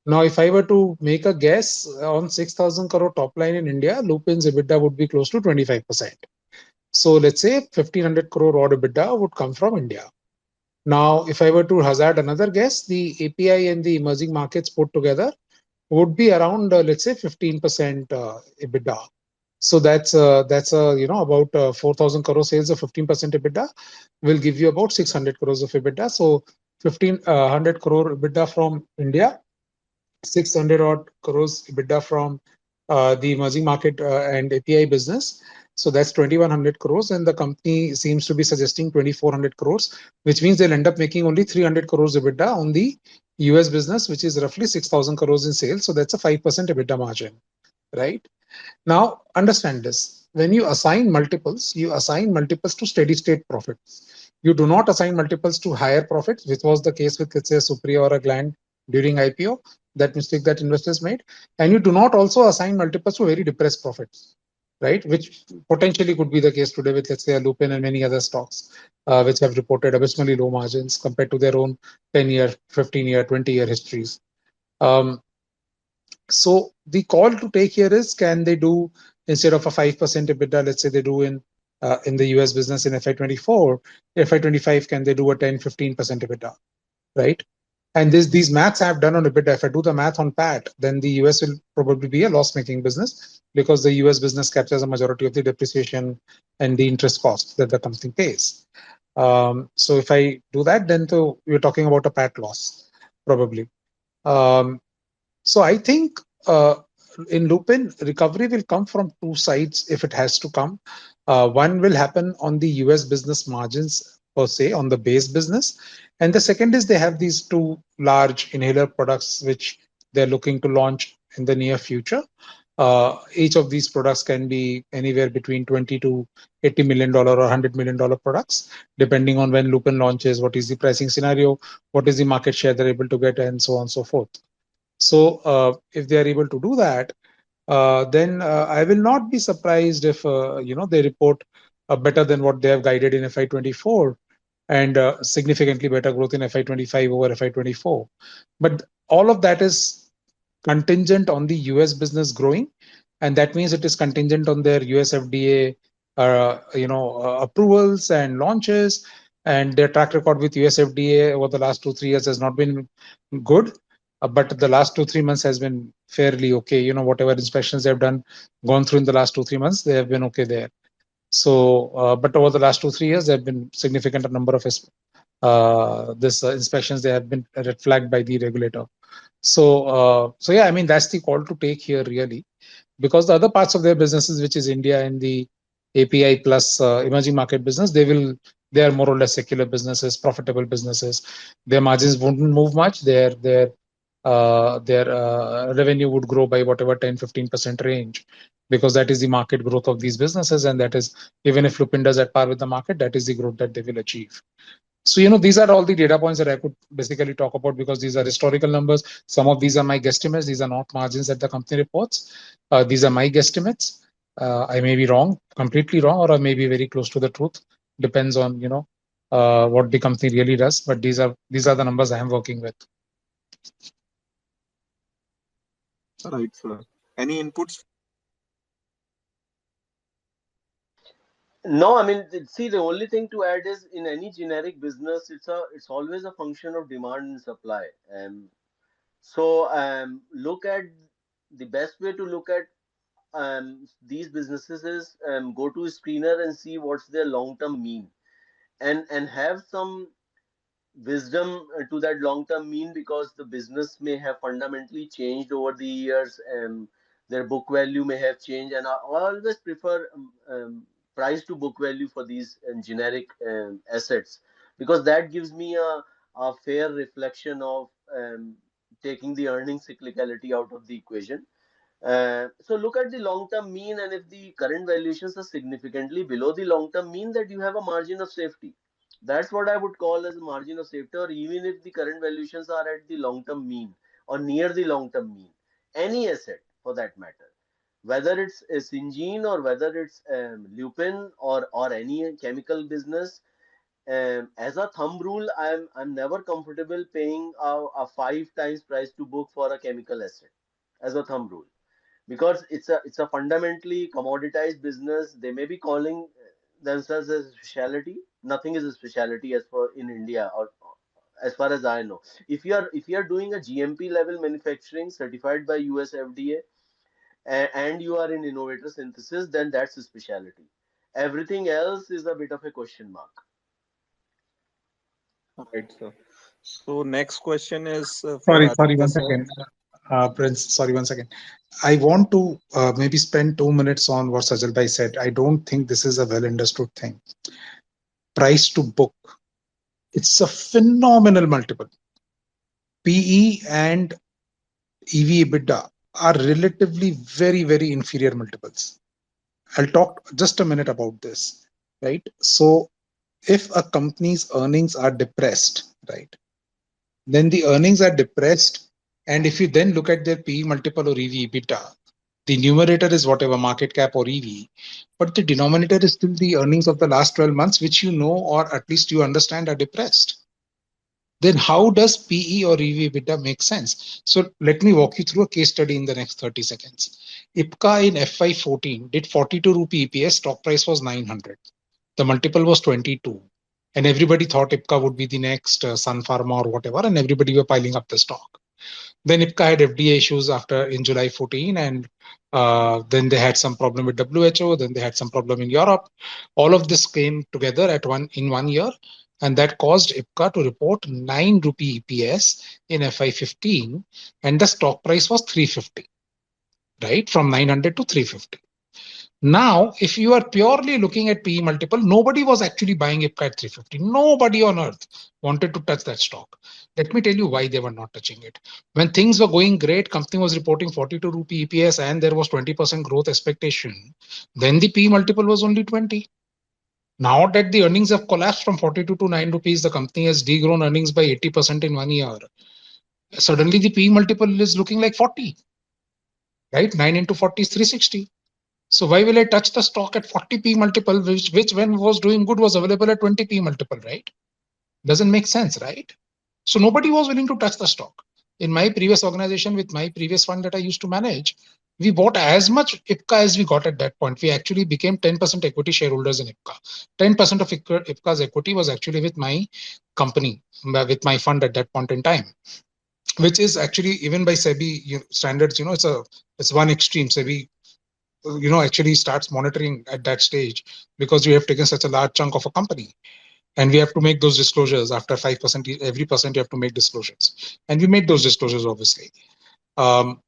Now, if I were to make a guess on 6,000 crore top line in India, Lupin's EBITDA would be close to 25%. So let's say 1,500 crore odd EBITDA would come from India. Now, if I were to hazard another guess, the API and the emerging markets put together would be around, let's say, 15% EBITDA. So that's about 4,000 crore sales of 15% EBITDA will give you about 600 crores of EBITDA. So 1,500 crore EBITDA from India, 600 odd crores EBITDA from the emerging market and API business. So that's 2,100 crores, and the company seems to be suggesting 2,400 crores, which means they'll end up making only 300 crores EBITDA on the US business, which is roughly 6,000 crores in sales. So that's a 5% EBITDA margin, right? Now, understand this. When you assign multiples to steady state profits. You do not assign multiples to higher profits, which was the case with, let's say, Supriya or a Gland during IPO, that mistake that investors made. And you do not also assign multiples to very depressed profits, right? Which potentially could be the case today with, let's say, a Lupin and many other stocks, which have reported abysmally low margins compared to their own 10-year, 15-year, 20-year histories. Um, so the call to take here is, can they do, instead of a 5% EBITDA, let's say they do in the US business in FY24, FY25, can they do a 10, 15% EBITDA, right? And these maths I have done on EBITDA. If I do the math on PAT, then the US will probably be a loss-making business because the US business captures a majority of the depreciation and the interest costs that the company pays. So if I do that, then we're talking about a PAT loss, probably. Um, so I think in Lupin, recovery will come from two sides if it has to come. One will happen on the US business margins per se, on the base business. And the second is they have these two large inhaler products which they're looking to launch in the near future. Each of these products can be anywhere between 20 to $80 million or $100 million products, depending on when Lupin launches, what is the pricing scenario, what is the market share they're able to get, and so on and so forth. So if they are able to do that, then I will not be surprised if they report better than what they have guided in FY24 and significantly better growth in FY25 over FY24. But all of that is contingent on the US business growing, and that means it is contingent on their US FDA, approvals and launches, and their track record with US FDA over the last 2-3 years has not been good. But the last 2-3 months has been fairly okay. Whatever inspections they have gone through in the last 2-3 months, they have been okay there. So, but over the last 2-3 years, there have been significant number of this inspections. They have been red flagged by the regulator. So yeah, I mean, that's the call to take here really, because the other parts of their businesses, which is India and the API plus emerging market business, they are more or less secular businesses, profitable businesses. Their margins wouldn't move much. Their revenue would grow by whatever 10-15% range, because that is the market growth of these businesses, and that is, even if Lupin does at par with the market, that is the growth that they will achieve. So, these are all the data points that I could basically talk about, because these are historical numbers. Some of these are my guesstimates. These are not margins that the company reports. These are my guesstimates. I may be wrong, completely wrong, or I may be very close to the truth. Depends on, what the company really does. But these are the numbers I am working with. Right, sir. Any inputs? No, I mean, see, the only thing to add is in any generic business, it's always a function of demand and supply. So look at the best way to look at these businesses is go to a screener and see what's their long term mean, and have some wisdom to that long term mean, because the business may have fundamentally changed over the years, and their book value may have changed. And I always prefer price to book value for these generic assets, because that gives me a fair reflection of taking the earnings cyclicality out of the equation. So look at the long-term mean, and if the current valuations are significantly below the long-term mean, that you have a margin of safety. That's what I would call as a margin of safety. Or even if the current valuations are at the long-term mean or near the long-term mean, any asset for that matter, whether it's a Syngene or whether it's Lupin or any chemical business, as a thumb rule, I'm never comfortable paying a 5 times price to book for a chemical asset as a thumb rule, because it's a fundamentally commoditized business. They may be calling themselves as a specialty. Nothing is a specialty as for in India, or as far as I know. If you are doing a GMP level manufacturing certified by US FDA, and you are in innovator synthesis, then that's a specialty. Everything else is a bit of a question mark. Right, sir. So next question is for Sorry, Aditya, one sir. second. Prince, sorry, one second. I want to maybe spend 2 minutes on what Sajal Bhai said. I don't think this is a well understood thing. Price to book. It's a phenomenal multiple. PE and EV EBITDA are relatively very, very inferior multiples. I'll talk just a minute about this, right? So if a company's earnings are depressed, right, then the earnings are depressed. And if you then look at their PE multiple or EV EBITDA, the numerator is whatever market cap or EV, but the denominator is still the earnings of the last 12 months, which you know, or at least you understand are depressed. Then how does PE or EV EBITDA make sense? So let me walk you through a case study in the next 30 seconds. Ipca in FY14 did 42 rupee EPS, stock price was 900. The multiple was 22. And everybody thought Ipca would be the next Sun Pharma or whatever, and everybody were piling up the stock. Then Ipca had FDA issues after in July 14, and then they had some problem with WHO. Then they had some problem in Europe. All of this came together at one year, and that caused Ipca to report 9 rupee EPS in FY15, and the stock price was 350, right, from 900 to 350. Now, if you are purely looking at PE multiple, nobody was actually buying Ipca at 350. Nobody on earth wanted to touch that stock. Let me tell you why they were not touching it. When things were going great, company was reporting 42 rupee EPS and there was 20% growth expectation. Then the PE multiple was only 20. Now that the earnings have collapsed from 42 to 9 rupees, the company has degrown earnings by 80% in 1 year. Suddenly the PE multiple is looking like 40, right? 9 into 40 is 360. So why will I touch the stock at 40p multiple, which when was doing good was available at 20p multiple, right? Doesn't make sense, right? So nobody was willing to touch the stock. In my previous organization with my previous fund that I used to manage, we bought as much Ipca as we got at that point. We actually became 10% equity shareholders in Ipca. 10% of Ipca's equity was actually with my company, with my fund at that point in time, which is actually even by SEBI standards, it's one extreme. SEBI actually starts monitoring at that stage because you have taken such a large chunk of a company, and we have to make those disclosures after 5%. Every percent you have to make disclosures, and we made those disclosures obviously. um,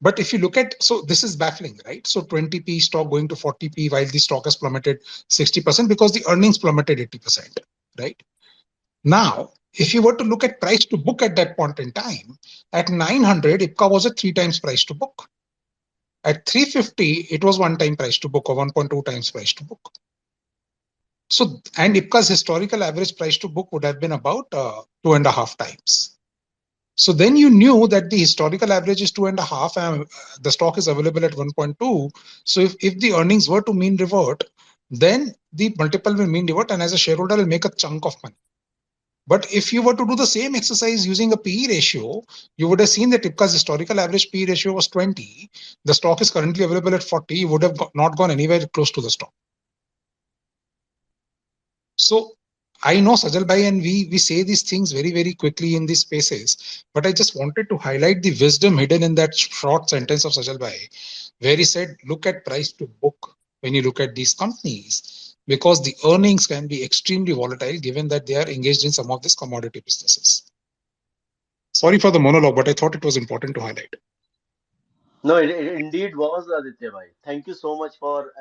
but if you look at, so this is baffling, right? So 20p stock going to 40p while the stock has plummeted 60% because the earnings plummeted 80%, right? Now if you were to look at price to book at that point in time, at 900 Ipca was a 3 times price to book. At 350, it was 1 time price to book or 1.2 times price to book. So, and Ipca's historical average price to book would have been about 2.5 times. So then you knew that the historical average is 2.5 and the stock is available at 1.2. So if the earnings were to mean revert, then the multiple will mean revert, and as a shareholder will make a chunk of money. But if you were to do the same exercise using a PE ratio, you would have seen that Ipca's historical average PE ratio was 20. The stock is currently available at 40. You would have not gone anywhere close to the stock. So I know Sajal Bhai and we say these things very, very quickly in these spaces, but I just wanted to highlight the wisdom hidden in that short sentence of Sajal Bhai, where he said, look at price to book when you look at these companies, because the earnings can be extremely volatile given that they are engaged in some of these commodity businesses. Sorry for the monologue, but I thought it was important to highlight. No, it indeed was Aditya bhai. Thank you so much for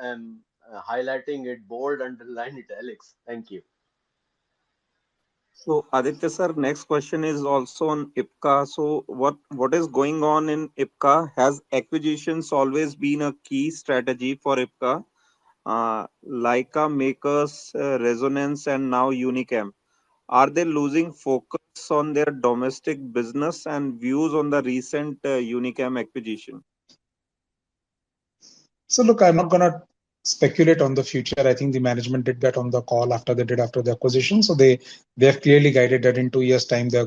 highlighting it bold, underline italics. Thank you. So Aditya sir, next question is also on Ipca. So what is going on in Ipca? Has acquisitions always been a key strategy for Ipca? Leica Makers, Resonance, and now Unichem. Are they losing focus on their domestic business, and views on the recent Unichem acquisition? So look, I'm not gonna speculate on the future. I think the management did that on the call after the acquisition. So they have clearly guided that in 2 years' time they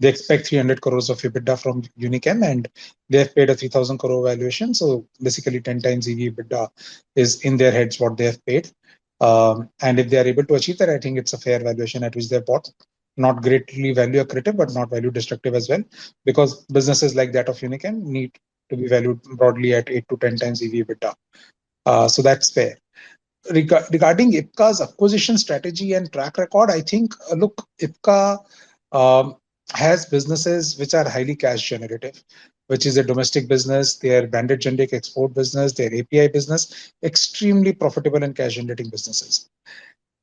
expect 300 crores of EBITDA from Unichem, and they have paid a 3,000 crore valuation. So basically 10 times EV EBITDA is in their heads what they have paid. And if they are able to achieve that, I think it's a fair valuation at which they bought. Not greatly value accretive, but not value destructive as well, because businesses like that of Unichem need to be valued broadly at 8 to 10 times EV EBITDA. So that's fair. Regarding Ipca's acquisition strategy and track record, I think, look, Ipca, um, has businesses which are highly cash generative, which is a domestic business, their branded generic export business, their API business, extremely profitable and cash generating businesses.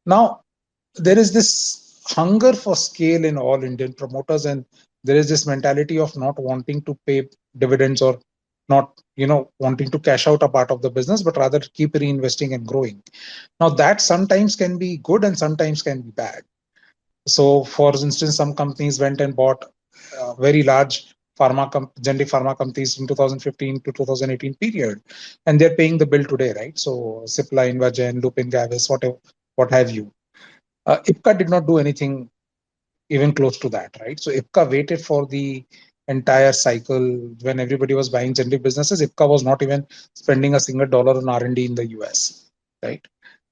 Now, there is this hunger for scale in all Indian promoters, and there is this mentality of not wanting to pay dividends or not, wanting to cash out a part of the business, but rather keep reinvesting and growing. Now, that sometimes can be good and sometimes can be bad. So, for instance, some companies went and bought very large generic pharma companies in 2015 to 2018 period, and they're paying the bill today, right? So, Cipla, Invagen, Lupin, Gavis, whatever, what have you. Ipca did not do anything even close to that, right? So, Ipca waited for the entire cycle when everybody was buying generic businesses. Ipca was not even spending a single dollar on R&D in the US, right?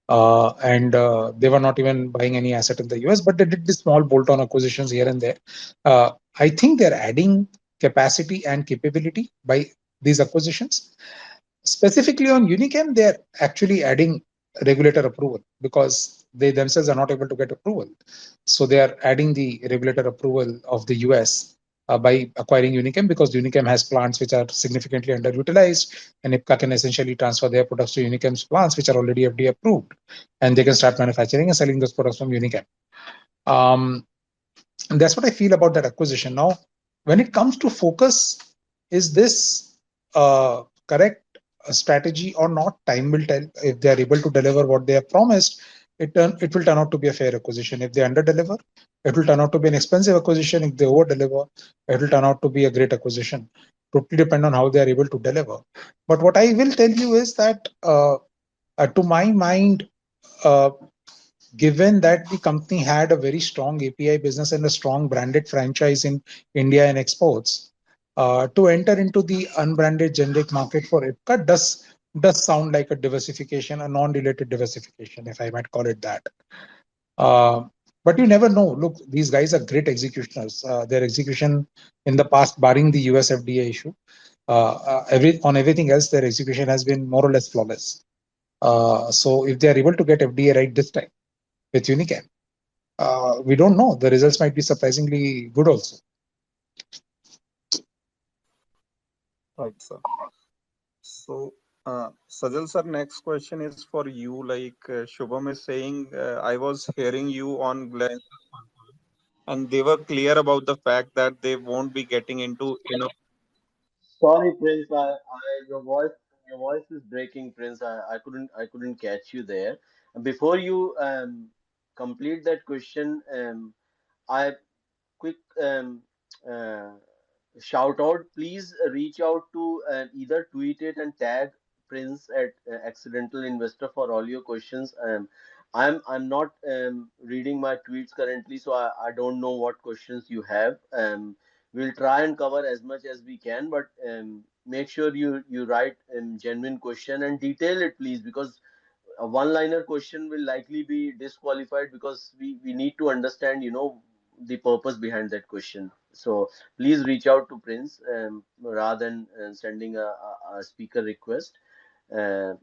And they were not even buying any asset in the US, but they did the small bolt-on acquisitions here and there. I think they're adding capacity and capability by these acquisitions. Specifically on Unichem, they're actually adding regulator approval because they themselves are not able to get approval. So they are adding the regulator approval of the US by acquiring Unichem because Unichem has plants which are significantly underutilized, and Ipca can essentially transfer their products to Unichem's plants which are already FDA approved, and they can start manufacturing and selling those products from Unichem. Um, and that's what I feel about that acquisition. Now, when it comes to focus, is this correct strategy or not? Time will tell. If they are able to deliver what they have promised, it will turn out to be a fair acquisition. If they under deliver, it will turn out to be an expensive acquisition. If they over deliver, it will turn out to be a great acquisition. Totally depend on how they are able to deliver. But what I will tell you is that, to my mind, uh, given that the company had a very strong API business and a strong branded franchise in India and exports, to enter into the unbranded generic market for Ipca does sound like a diversification, a non-related diversification, if I might call it that. Uh, but you never know. Look, these guys are great executioners. Their execution in the past, barring the US FDA issue, on everything else, their execution has been more or less flawless. So if they are able to get FDA right this time with Unichem, we don't know. The results might be surprisingly good also. Right, sir. So, Sajal sir, next question is for you. Like Shubham is saying, I was hearing you on Glenn, and they were clear about the fact that they won't be getting into, Sorry, Prince. Your voice is breaking, Prince. I couldn't catch you there. Before you complete that question, I quick uh, shout out. Please reach out to either tweet it and tag Prince at Accidental Investor for all your questions. I'm not reading my tweets currently, so I don't know what questions you have. We'll try and cover as much as we can, but make sure you write genuine question and detail it, please, because a one liner question will likely be disqualified because we need to understand, the purpose behind that question. So please reach out to Prince rather than sending a speaker request. uh,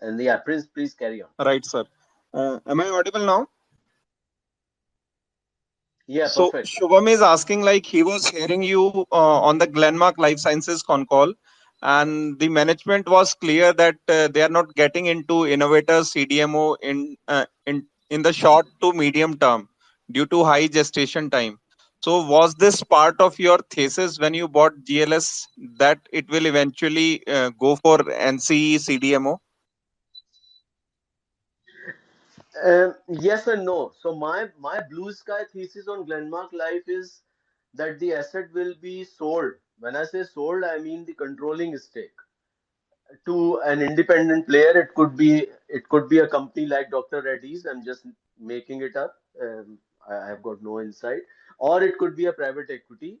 and yeah, Prince, please carry on. right, sir. Am I audible now? Yeah, So perfect. Shubham is asking, like he was hearing you on the Glenmark Life Sciences con call, and the management was clear that they are not getting into innovators CDMO in the short to medium term due to high gestation time. So was this part of your thesis when you bought GLS that it will eventually go for NCE CDMO? Yes and no. So my blue sky thesis on Glenmark Life is that the asset will be sold. When I say sold, I mean the controlling stake to an independent player. It could be a company like Dr. Reddy's. I'm just making it up. I have got no insight. Or it could be a private equity.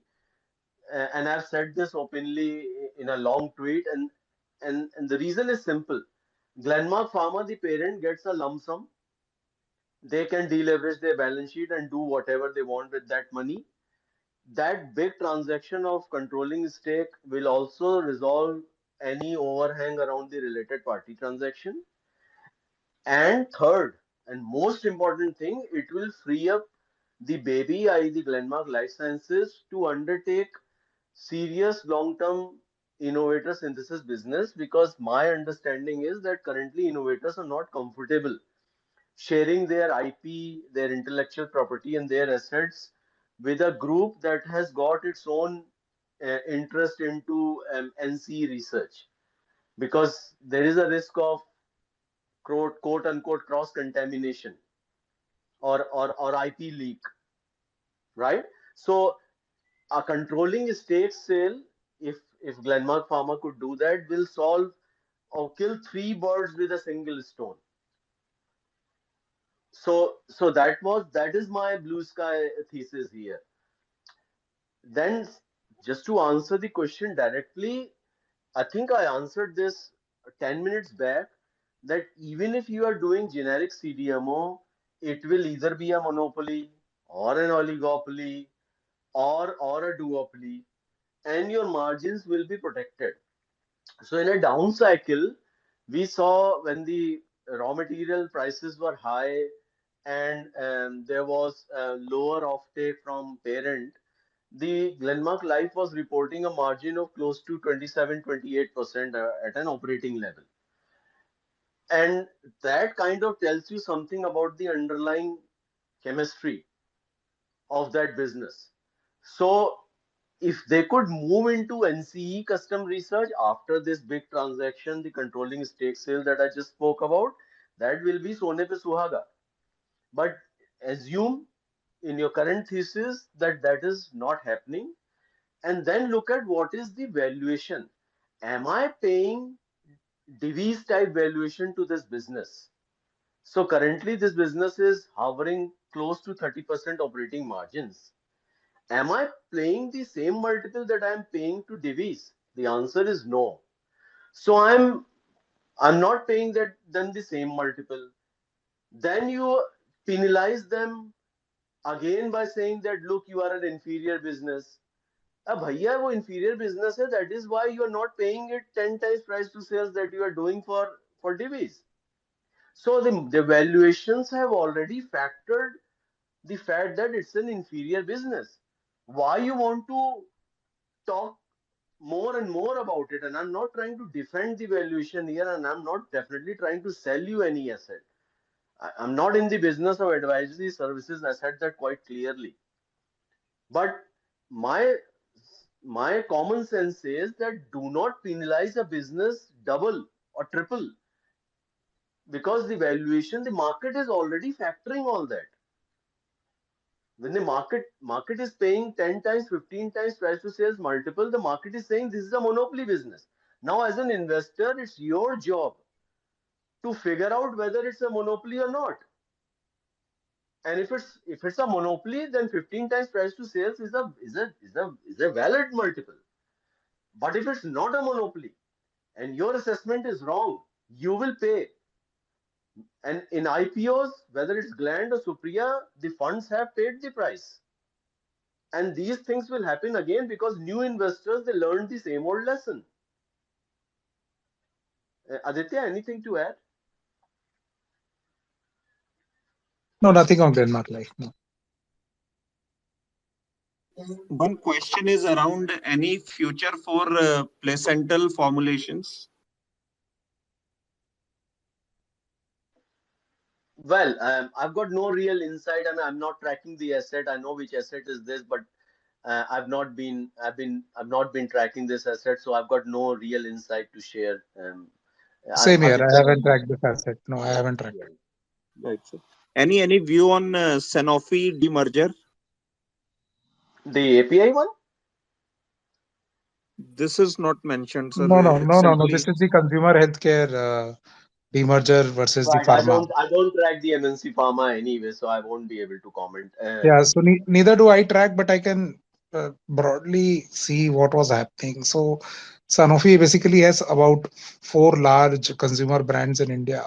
And I've said this openly in a long tweet. And the reason is simple. Glenmark Pharma, the parent, gets a lump sum. They can deleverage their balance sheet and do whatever they want with that money. That big transaction of controlling stake will also resolve any overhang around the related party transaction. And third, and most important thing, it will free up the baby, I, the Glenmark Life Sciences, to undertake serious long-term innovator synthesis business, because my understanding is that currently innovators are not comfortable sharing their IP, their intellectual property, and their assets with a group that has got its own interest into NC research, because there is a risk of quote unquote cross contamination or IP leak, right? So a controlling stake sale, if Glenmark Pharma could do that, will solve or kill three birds with a single stone. So that is my blue sky thesis here. Then, just to answer the question directly, I think I answered this 10 minutes back, that even if you are doing generic CDMO, it will either be a monopoly or an oligopoly or a duopoly, and your margins will be protected. So in a down cycle, we saw when the raw material prices were high and there was a lower offtake from parent, the Glenmark Life was reporting a margin of close to 27-28% at an operating level. And that kind of tells you something about the underlying chemistry of that business. So if they could move into NCE custom research after this big transaction, the controlling stake sale that I just spoke about, that will be Sone pe Suhaga. But assume in your current thesis that that is not happening, and then look at what is the valuation. Am I paying Divi's type valuation to this business? So currently this business is hovering close to 30% operating margins. Am I paying the same multiple that I'm paying to Divi's? The answer is no. So I'm not paying that then the same multiple. Then you penalize them again by saying that look, you are an inferior business. भैया वो inferior business है, that is why you are not paying it 10 times price to sales that you are doing for Divi's. So the valuations have already factored the fact that it's an inferior business. Why you want to talk more and more about it? And I'm not trying to defend the valuation here, and I'm not definitely trying to sell you any asset. I'm not in the business of advisory services. I said that quite clearly. But my my common sense says that do not penalize a business double or triple, because the valuation, the market is already factoring all that. When the market is paying 10 times, 15 times price to sales multiple, the market is saying this is a monopoly business. Now, as an investor, it's your job to figure out whether it's a monopoly or not. And if it's a monopoly, then 15 times price to sales is a valid multiple. But if it's not a monopoly and your assessment is wrong, you will pay. And in IPOs, whether it's Gland or Supriya, the funds have paid the price. And these things will happen again because new investors, they learn the same old lesson. Aditya, anything to add? No, nothing on Glenmark Life. No. One question is around any future for placental formulations. Well, I've got no real insight. I mean, I'm not tracking the asset. I know which asset is this, but I've not been tracking this asset, so I've got no real insight to share. Same here. I Aditya, haven't tracked this asset. No, I haven't tracked. yeah. Right, sir. Any view on Sanofi demerger? The API one? This is not mentioned, sir. No, no, It's no, no, no. This simply is the consumer healthcare demerger versus the Right. pharma. I don't track the MNC pharma anyway, so I won't be able to comment. Yeah, so neither do I track, but I can broadly see what was happening. So Sanofi basically has about four large consumer brands in India,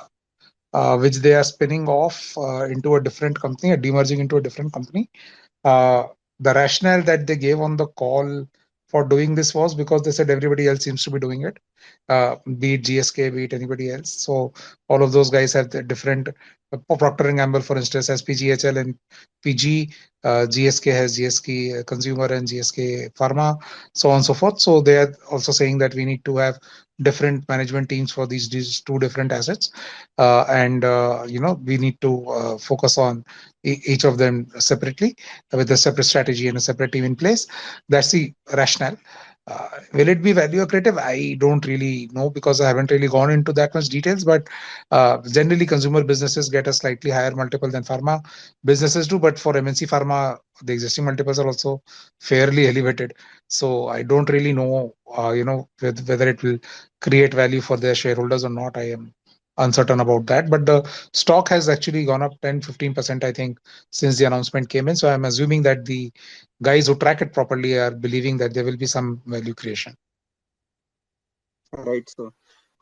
which they are spinning off into a different company, demerging into a different company. Uh, the rationale that they gave on the call for doing this was because they said everybody else seems to be doing it. be it GSK, be it anybody else. So all of those guys have the different. Procter and Gamble, for instance, has PGHL and PG. GSK has GSK Consumer and GSK Pharma, so on and so forth. So they are also saying that we need to have different management teams for these two different assets, and we need to focus on each of them separately with a separate strategy and a separate team in place. That's the rationale. Will it be value accretive? I don't really know because I haven't really gone into that much details. But generally, consumer businesses get a slightly higher multiple than pharma businesses do. But for MNC pharma, the existing multiples are also fairly elevated. So I don't really know, whether it will create value for their shareholders or not. I am uncertain about that. But the stock has actually gone up 10-15%, I think, since the announcement came in. So I'm assuming that the guys who track it properly are believing that there will be some value creation. Right, sir.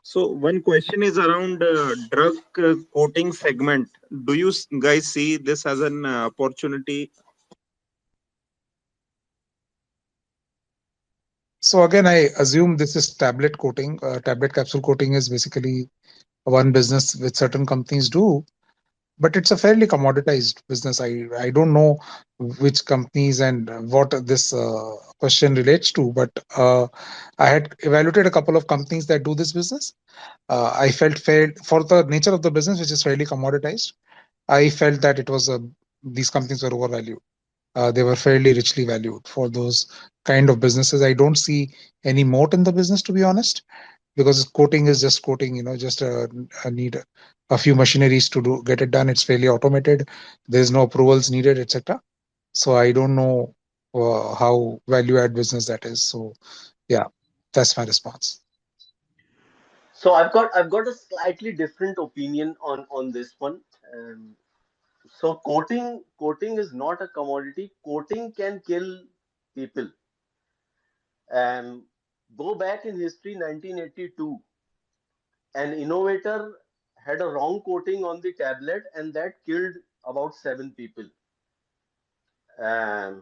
So one question is around drug coating segment. Do you guys see this as an opportunity? So again, I assume this is tablet coating. Tablet capsule coating is basically one business which certain companies do, but it's a fairly commoditized business. I don't know which companies and what this question relates to, but I had evaluated a couple of companies that do this business. I felt fair for the nature of the business, which is fairly commoditized. I felt that it was these companies were overvalued. They were fairly richly valued for those kind of businesses. I don't see any moat in the business, to be honest, because quoting is just quoting. Just need a few machineries to do get it done. It's fairly automated. There's no approvals needed, etc. So I don't know how value add business that is. So yeah, that's my response. So I've got a slightly different opinion on this one. Um, so coating is not a commodity. Coating can kill people. Go back in history, 1982, an innovator had a wrong coating on the tablet, and that killed about 7 people. Um,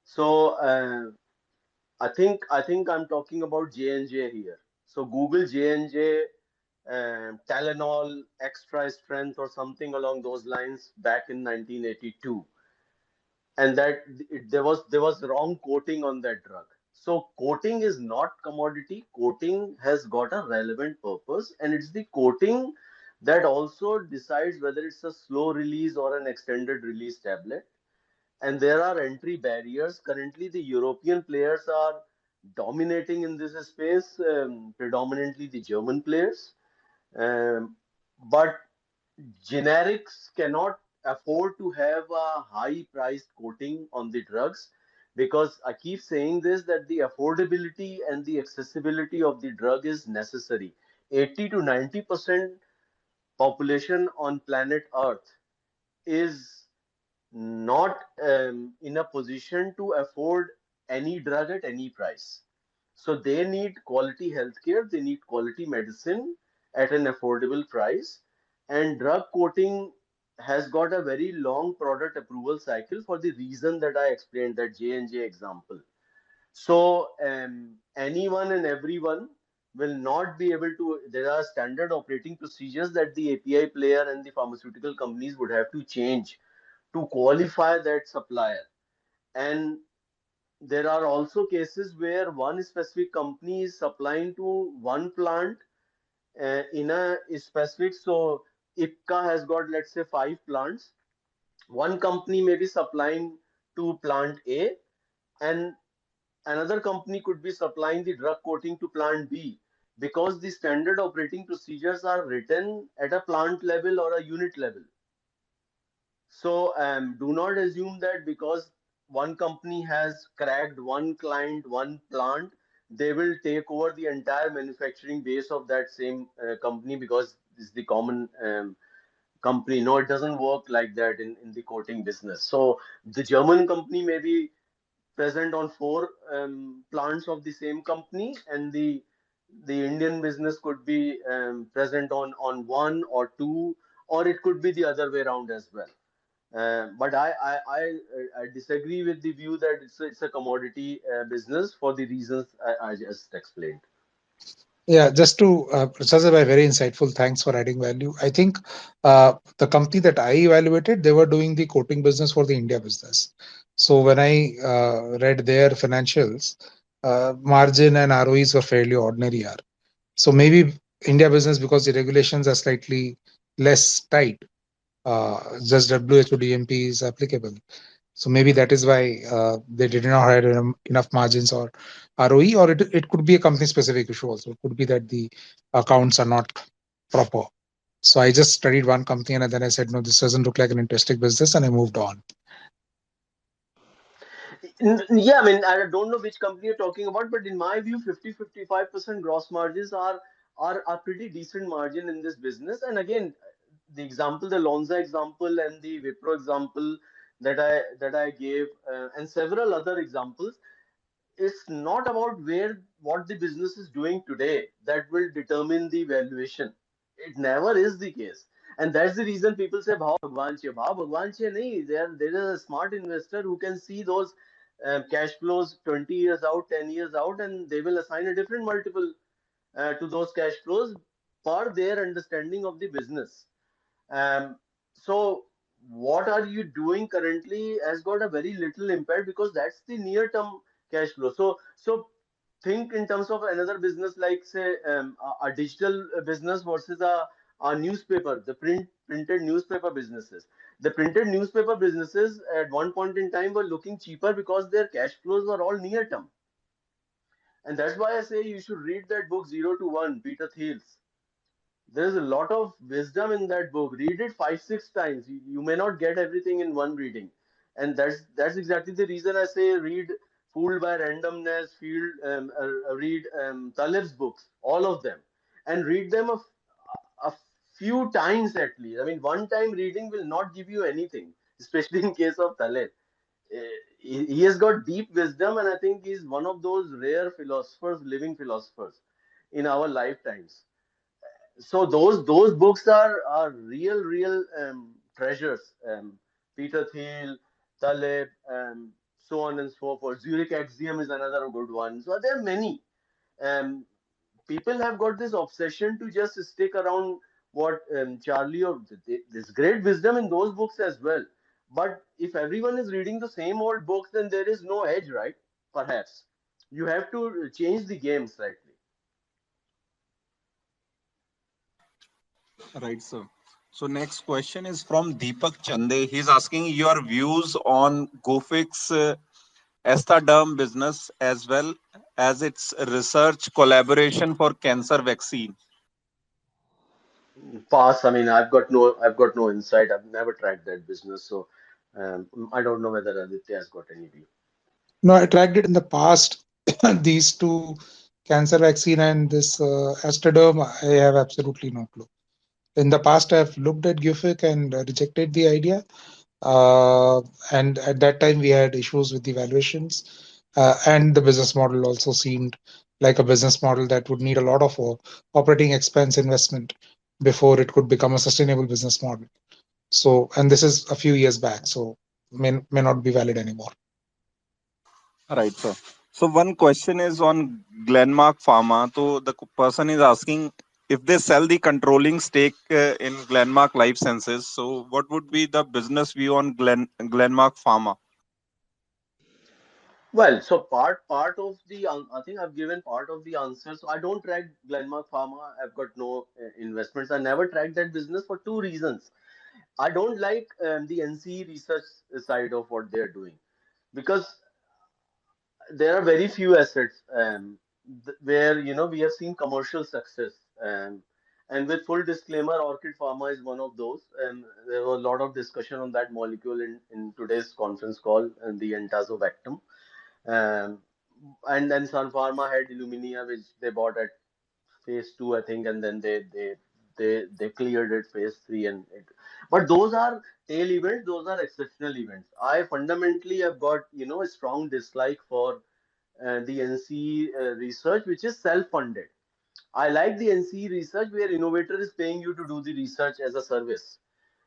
so I think I'm talking about J&J here. So Google J&J, Tylenol extra strength or something along those lines back in 1982, and there was wrong coating on that drug. So coating is not commodity. Coating has got a relevant purpose, and it's the coating that also decides whether it's a slow release or an extended release tablet. And there are entry barriers. Currently the European players are dominating in this space, predominantly the German players. But generics cannot afford to have a high priced coating on the drugs, because I keep saying this, that the affordability and the accessibility of the drug is necessary. 80 to 90% population on planet Earth is not in a position to afford any drug at any price. So they need quality healthcare, they need quality medicine at an affordable price. And drug coating has got a very long product approval cycle for the reason that I explained, that J&J example. So anyone and everyone will not be able to. There are standard operating procedures that the API player and the pharmaceutical companies would have to change to qualify that supplier. And there are also cases where one specific company is supplying to one plant in a specific. So Ipca has got, let's say, 5 plants. One company may be supplying to plant A, and another company could be supplying the drug coating to plant B, because the standard operating procedures are written at a plant level or a unit level. So do not assume that because one company has cracked one client, one plant, they will take over the entire manufacturing base of that same company because it's the common company. No, it doesn't work like that in the coating business. So the German company may be present on 4 plants of the same company, and the Indian business could be present on one or two, or it could be the other way around as well. But I disagree with the view that it's a commodity business for the reasons I just explained. Yeah, just to Sajal, very insightful. Thanks for adding value. I think the company that I evaluated, they were doing the coating business for the India business. So when I read their financials, margin and ROEs were fairly ordinary. So maybe India business, because the regulations are slightly less tight, just WHO DMP is applicable. So maybe that is why they did not have enough margins or ROE, or it could be a company specific issue also. It could be that the accounts are not proper. So I just studied one company and then I said, no, this doesn't look like an interesting business, and I moved on. Yeah, I mean, I don't know which company you're talking about, but in my view, 50-55% gross margins are pretty decent margin in this business. And again, the example, the Lonza example and the Wipro example that I gave, and several other examples, it's not about what the business is doing today that will determine the valuation. It never is the case, and that's the reason people say bhav bhagwan che nahi. There is a smart investor who can see those cash flows 20 years out, 10 years out, and they will assign a different multiple to those cash flows per their understanding of the business. um, so what are you doing currently has got a very little impact, because that's the near term cash flow. So think in terms of another business, like say a digital business versus a newspaper, the printed newspaper businesses. The printed newspaper businesses at one point in time were looking cheaper because their cash flows were all near term. And that's why I say you should read that book Zero to One, Peter Thiel's. There's a lot of wisdom in that book. Read it 5-6 times. You may not get everything in one reading, and that's exactly the reason I say read Fooled by Randomness, read Taleb's books, all of them, and read them a few times at least. I mean, one time reading will not give you anything, especially in case of Taleb. He has got deep wisdom, and I think he's one of those rare philosophers, living philosophers in our lifetimes. So those books are real treasures. Peter Thiel, Taleb, so on and so forth. Zurich Axiom is another good one. So there are many. Um, People have got this obsession to just stick around what Charlie or this great wisdom in those books as well. But if everyone is reading the same old books, then there is no edge, right? Perhaps you have to change the game slightly. Right, sir. So next question is from Deepak Chande. He's asking your views on Gofix Estaderm business as well as its research collaboration for cancer vaccine. Pass. I mean, I've got no insight. I've never tracked that business, so I don't know whether Aditya has got any view. No, I tracked it in the past. These two, cancer vaccine and this Astaderm, I have absolutely no clue. In the past, I've looked at Gufic and rejected the idea. And at that time, we had issues with the valuations, and the business model also seemed like a business model that would need a lot of operating expense investment before it could become a sustainable business model. So, and this is a few years back, so may not be valid anymore. Right, sir. So one question is on Glenmark Pharma. So the person is asking if they sell the controlling stake in Glenmark Life Sciences. So what would be the business view on Glenmark Pharma? Well, so part of the I think I've given part of the answer. So I don't track Glenmark Pharma. I've got no investments. I never tracked that business for two reasons. I don't like the NCE research side of what they're doing, because there are very few assets where we have seen commercial success. And with full disclaimer, Orchid Pharma is one of those. And there was a lot of discussion on that molecule in today's conference call, and the entazobactam. Um, and then Sun Pharma had Illumina, which they bought at phase two, I think, and then they cleared it phase three, but those are tail events. Those are exceptional events. I fundamentally have got a strong dislike for the NC research, which is self-funded. I like the NC research where innovator is paying you to do the research as a service,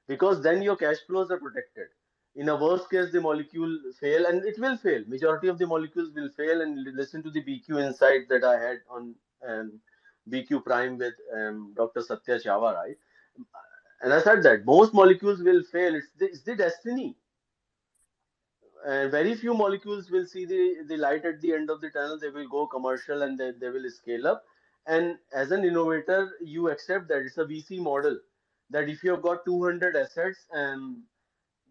because then your cash flows are protected. In a worst case, the molecule fail, and it will fail. Majority of the molecules will fail. And listen to the BQ insight that I had on BQ Prime with Dr. Satya Chava, right? And I said that most molecules will fail. It's the destiny. And very few molecules will see the light at the end of the tunnel. They will go commercial and they will scale up. And as an innovator, you accept that it's a VC model. That if you have got 200 assets and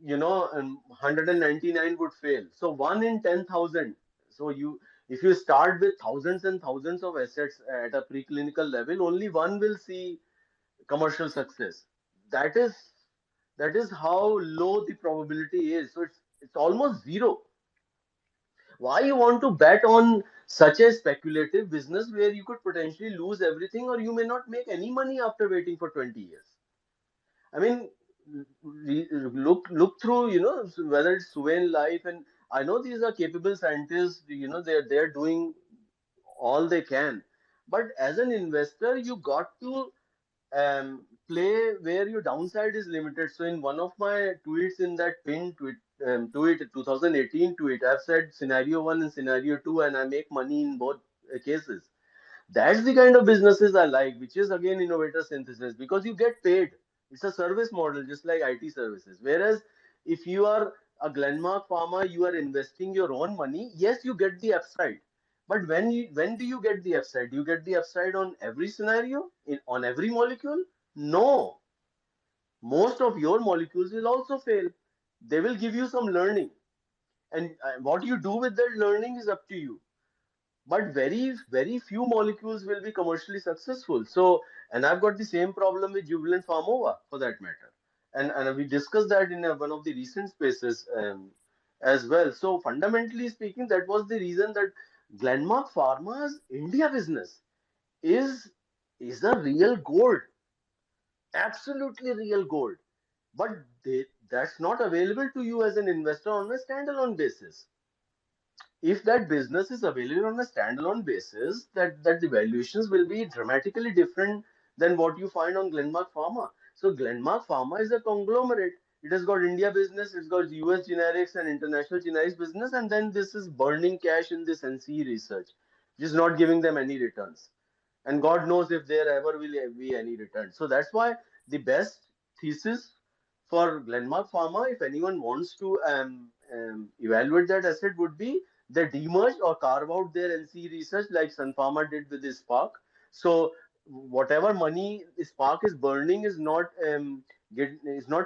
199 would fail. So one in 10,000. So if you start with thousands and thousands of assets at a preclinical level, only one will see commercial success. That is that is how low the probability is. So it's almost zero. Why you want to bet on such a speculative business where you could potentially lose everything or you may not make any money after waiting for 20 years? I mean, look through, whether it's Suven Life, and I know these are capable scientists, they're doing all they can. But as an investor, you got to play where your downside is limited. So in one of my tweets in that pin tweet 2018 tweet, I've said scenario one and scenario two, and I make money in both cases. That's the kind of businesses I like, which is again innovator synthesis, because you get paid. It's a service model, just like IT services. Whereas if you are a Glenmark Pharma, you are investing your own money. Yes, you get the upside. But when do you get the upside? Do you get the upside on every scenario, on every molecule? No. Most of your molecules will also fail. They will give you some learning. And what you do with that learning is up to you. But very few molecules will be commercially successful. So, and I've got the same problem with Jubilant Pharmova for that matter, and we discussed that in one of the recent spaces as well. So fundamentally speaking, that was the reason that Glenmark Pharma's India business is is a real gold, absolutely real gold. But that's not available to you as an investor on a standalone basis. If that business is available on a standalone basis, that the valuations will be dramatically different than what you find on Glenmark Pharma. So Glenmark Pharma is a conglomerate. It has got India business, it's got US generics and international generics business, and then this is burning cash in this NCE research, which is not giving them any returns. And God knows if there ever will be any return. So that's why the best thesis for Glenmark Pharma, if anyone wants to evaluate that asset, would be they demerge or carve out their NC research like Sun Pharma did with the Spark. So whatever money Spark is burning is not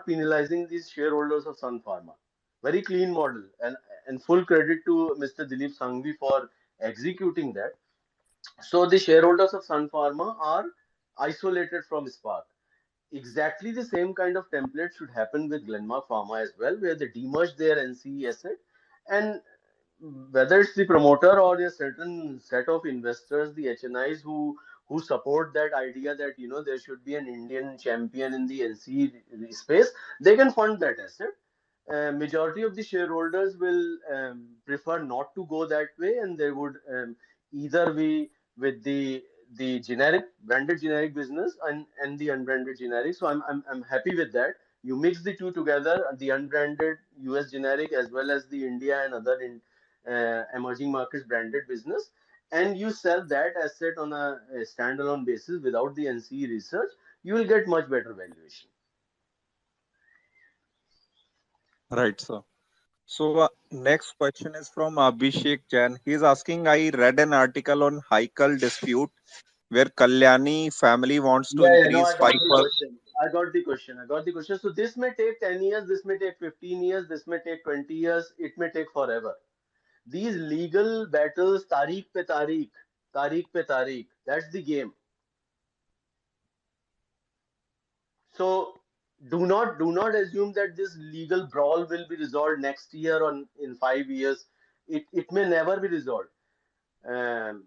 penalizing these shareholders of Sun Pharma. Very clean model, and full credit to Mr. Dilip Sanghvi for executing that. So the shareholders of Sun Pharma are isolated from Spark. Exactly the same kind of template should happen with Glenmark Pharma as well, where they demerge their NCE asset, and whether it's the promoter or a certain set of investors, the HNIs who support that idea that there should be an Indian champion in the NCE space, they can fund that asset. Majority of the shareholders will prefer not to go that way, and they would either be with the generic branded generic business and the unbranded generic. So I'm happy with that. You mix the two together, the unbranded US generic as well as the India and other emerging markets branded business, and you sell that asset on a standalone basis without the NCE research, you will get much better valuation. Right, sir. So next question is from Abhishek Jain. He's asking, I read an article on Hikal dispute where Kalyani family wants to Yeah, no, increase I got the 5%. question. I got the question. So this may take 10 years, this may take 15 years, this may take 20 years, it may take forever. These legal battles, tariq pe tariq, that's the game. So do not assume that this legal brawl will be resolved next year or in 5 years. It may never be resolved. Um,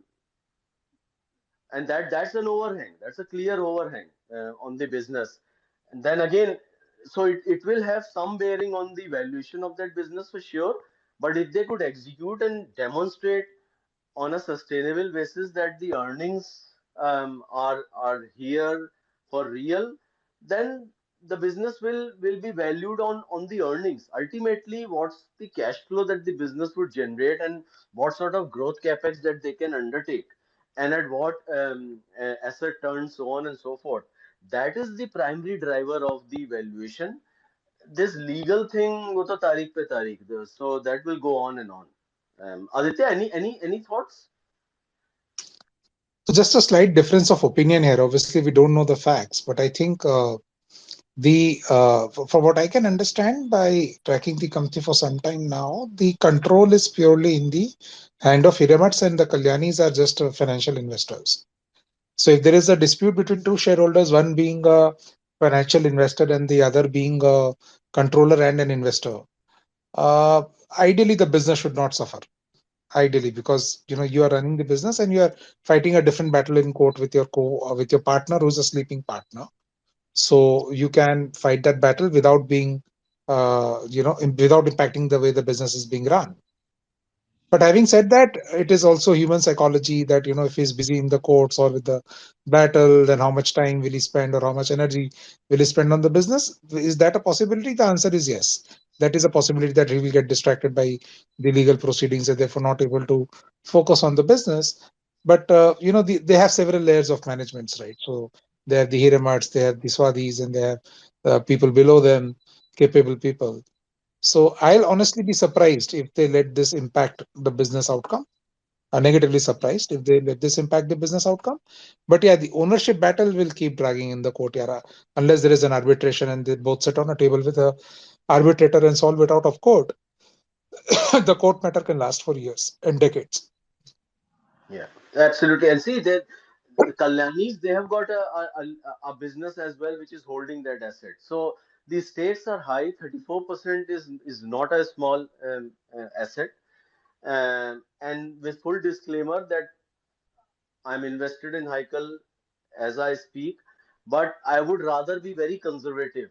and that's an overhang, that's a clear overhang on the business. And then again, so it will have some bearing on the valuation of that business for sure. But if they could execute and demonstrate on a sustainable basis that the earnings are here for real, then the business will be valued on the earnings. Ultimately, what's the cash flow that the business would generate, and what sort of growth capex that they can undertake. and at what asset turns, so on and so forth. That is the primary driver of the valuation. This legal thing, wo to tarikh pe tarikh, so that will go on and on. Aditya, any thoughts? So just a slight difference of opinion here. Obviously, we don't know the facts, but I think for what I can understand by tracking the company for some time now, the control is purely in the hand of Hiremats, and the Kalyanis are just financial investors. So if there is a dispute between two shareholders, one being a financial investor and the other being a controller and an investor, uh, ideally the business should not suffer. Ideally, because you are running the business and you are fighting a different battle in court with your with your partner who's a sleeping partner. So you can fight that battle without being, without impacting the way the business is being run. But having said that, it is also human psychology that, if he's busy in the courts or with the battle, then how much time will he spend or how much energy will he spend on the business? Is that a possibility? The answer is yes. That is a possibility that he will get distracted by the legal proceedings and therefore not able to focus on the business. But, they have several layers of managements, right? So they have the Hiremats, they have the Swadis, and they have people below them, capable people. So I'll honestly be surprised if they let this impact the business outcome. Negatively surprised if they let this impact the business outcome. But yeah, the ownership battle will keep dragging in the court, Yara, unless there is an arbitration and they both sit on a table with a arbitrator and solve it out of court. The court matter can last for years and decades. Yeah, absolutely. And see that the Kalyanis, they have got a business as well, which is holding that asset. So the stakes are high. 34% is not a small asset. And with full disclaimer that I'm invested in Hikal as I speak, but I would rather be very conservative,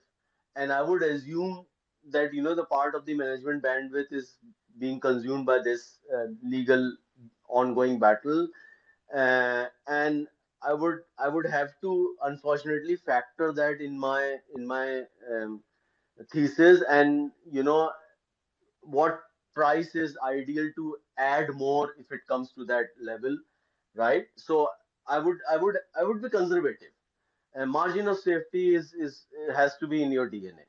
and I would assume that the part of the management bandwidth is being consumed by this legal ongoing battle, and I would have to unfortunately factor that in my thesis, and what price is ideal to add more if it comes to that level, right? So I would be conservative. A margin of safety is has to be in your DNA.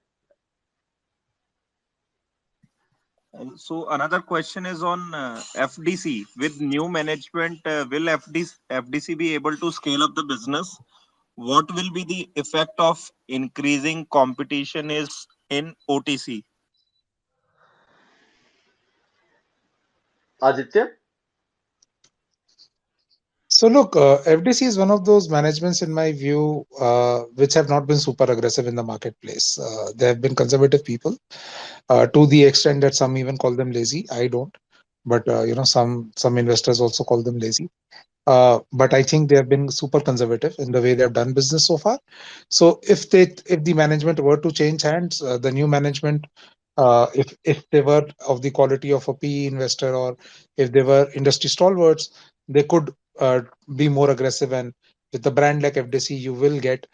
So another question is on FDC. With new management, will FDC be able to scale up the business? What will be the effect of increasing competition is in OTC? Aditya? So look, FDC is one of those managements, in my view, which have not been super aggressive in the marketplace. They have been conservative people, to the extent that some even call them lazy. I don't, but some investors also call them lazy. But I think they have been super conservative in the way they have done business so far. So if the management were to change hands, the new management, if they were of the quality of a PE investor or if they were industry stalwarts, they could be more aggressive. And with a brand like FDC, you will get.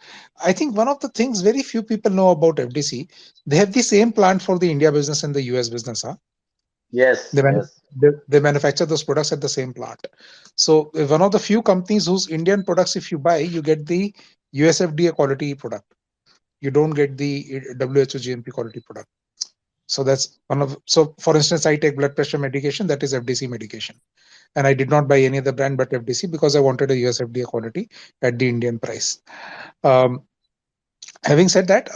I think one of the things very few people know about FDC, they have the same plant for the India business and the US business. Huh? Yes, They, manu- yes. they manufacture those products at the same plant. So one of the few companies whose Indian products, if you buy, you get the USFDA quality product. You don't get the WHO GMP quality product. So that's one of. So for instance, I take blood pressure medication that is FDC medication, and I did not buy any other brand but FDC because I wanted a USFDA quality at the Indian price. Um, Having said that,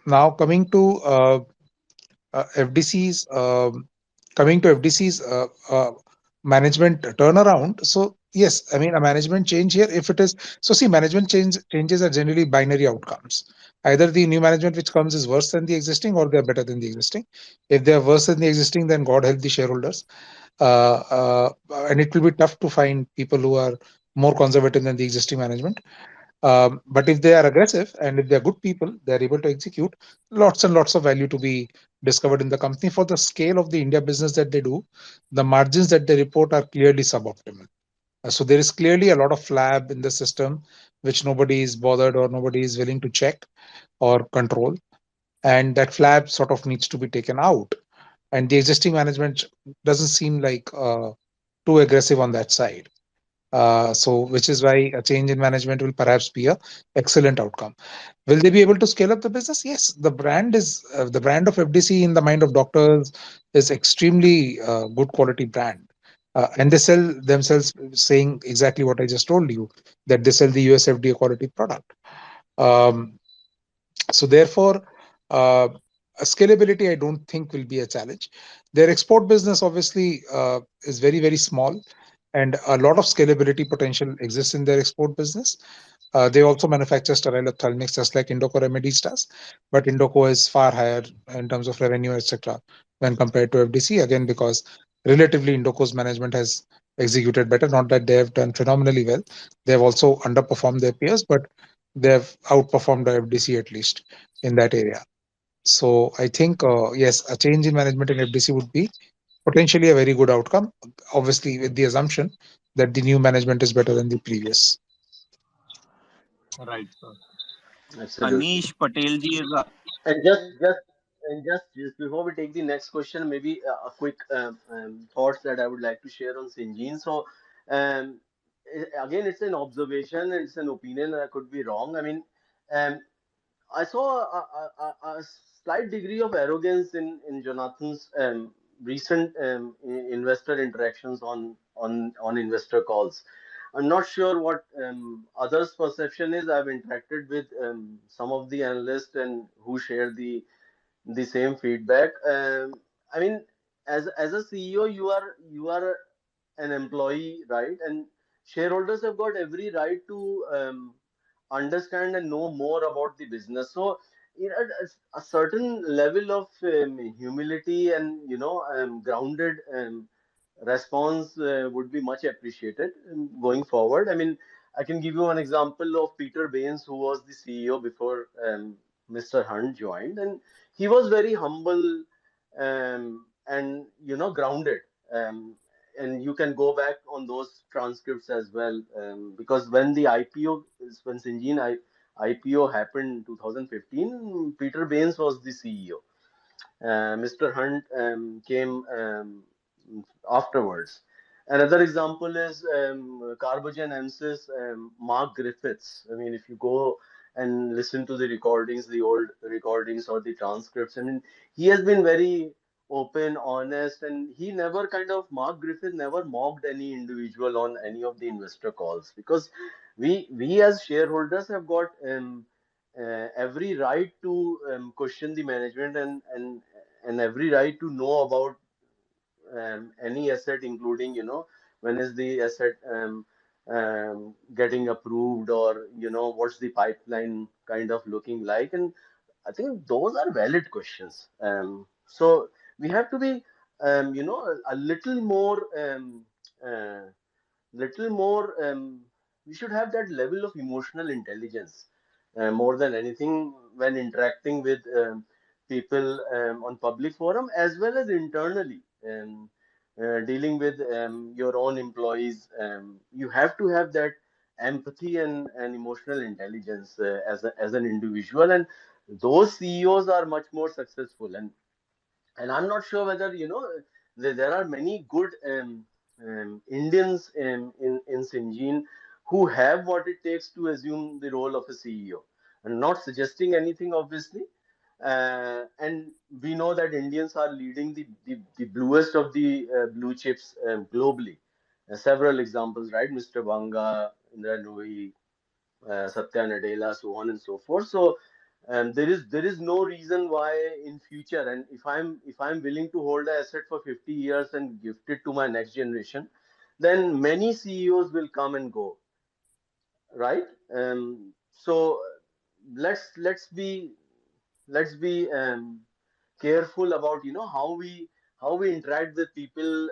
now FDC's coming to FDC's management turnaround. So yes, I mean a management change here. If it is so, see, management changes are generally binary outcomes. Either the new management which comes is worse than the existing, or they are better than the existing. If they are worse than the existing, then God help the shareholders. And it will be tough to find people who are more conservative than the existing management. But if they are aggressive and if they are good people, they are able to execute, lots and lots of value to be discovered in the company for the scale of the India business that they do. The margins that they report are clearly suboptimal. So there is clearly a lot of flab in the system, which nobody is bothered or nobody is willing to check or control. And that flab sort of needs to be taken out. And the existing management doesn't seem like too aggressive on that side. So, which is why a change in management will perhaps be a excellent outcome. Will they be able to scale up the business? Yes, the brand of FDC in the mind of doctors is extremely good quality brand, and they sell themselves saying exactly what I just told you, that they sell the US FDA quality product. Um, so therefore, uh, scalability I don't think will be a challenge. Their export business obviously is very small, and a lot of scalability potential exists in their export business. They also manufacture sterile ophthalmics just like Indoco Remedies does, but Indoco is far higher in terms of revenue, etc., when compared to FDC. Again, because relatively Indoco's management has executed better. Not that they have done phenomenally well; they have also underperformed their peers, but they have outperformed the FDC at least in that area. So I think yes, a change in management in FDC would be potentially a very good outcome. Obviously, with the assumption that the new management is better than the previous. Right, sir. Absolutely. Anish Patel ji is And just before we take the next question, maybe a quick thoughts that I would like to share on Syngene. So, again, it's an observation, it's an opinion. I could be wrong. I mean, um, I saw a slight degree of arrogance in Jonathan's recent investor interactions on investor calls. I'm not sure what others' perception is. I've interacted with some of the analysts and who share the same feedback. I mean, as a CEO, you are an employee, right? And shareholders have got every right to understand and know more about the business. So, a certain level of humility and grounded response would be much appreciated going forward. I mean, I can give you an example of Peter Baines, who was the CEO before Mr. Hunt joined, and he was very humble and grounded. Um, and you can go back on those transcripts as well, because when the IPO, when Syngene IPO happened in 2015, Peter Baines was the CEO. Mr. Hunt came afterwards. Another example is Carbogen MSys, Mark Griffiths. I mean, if you go and listen to the recordings, the old recordings or the transcripts, I mean, he has been very open, honest, and he never Mark Griffith never mocked any individual on any of the investor calls, because we as shareholders have got every right to question the management, and every right to know about any asset, including when is the asset getting approved, or what's the pipeline looking like. And I think those are valid questions. So we have to be a uh, little more we should have that level of emotional intelligence more than anything when interacting with people on public forum, as well as internally, dealing with your own employees. You have to have that empathy and emotional intelligence as an individual, and those CEOs are much more successful. And I'm not sure whether there are many good Indians in Syngene who have what it takes to assume the role of a CEO. I'm not suggesting anything, obviously. And we know that Indians are leading the bluest of the blue chips globally. Several examples, right? Mr. Banga, Indra Nooyi, Satya Nadella, so on and so forth. So there is no reason why in future, and if I'm willing to hold an asset for 50 years and gift it to my next generation, then many CEOs will come and go, right? So let's be careful about how we interact with people,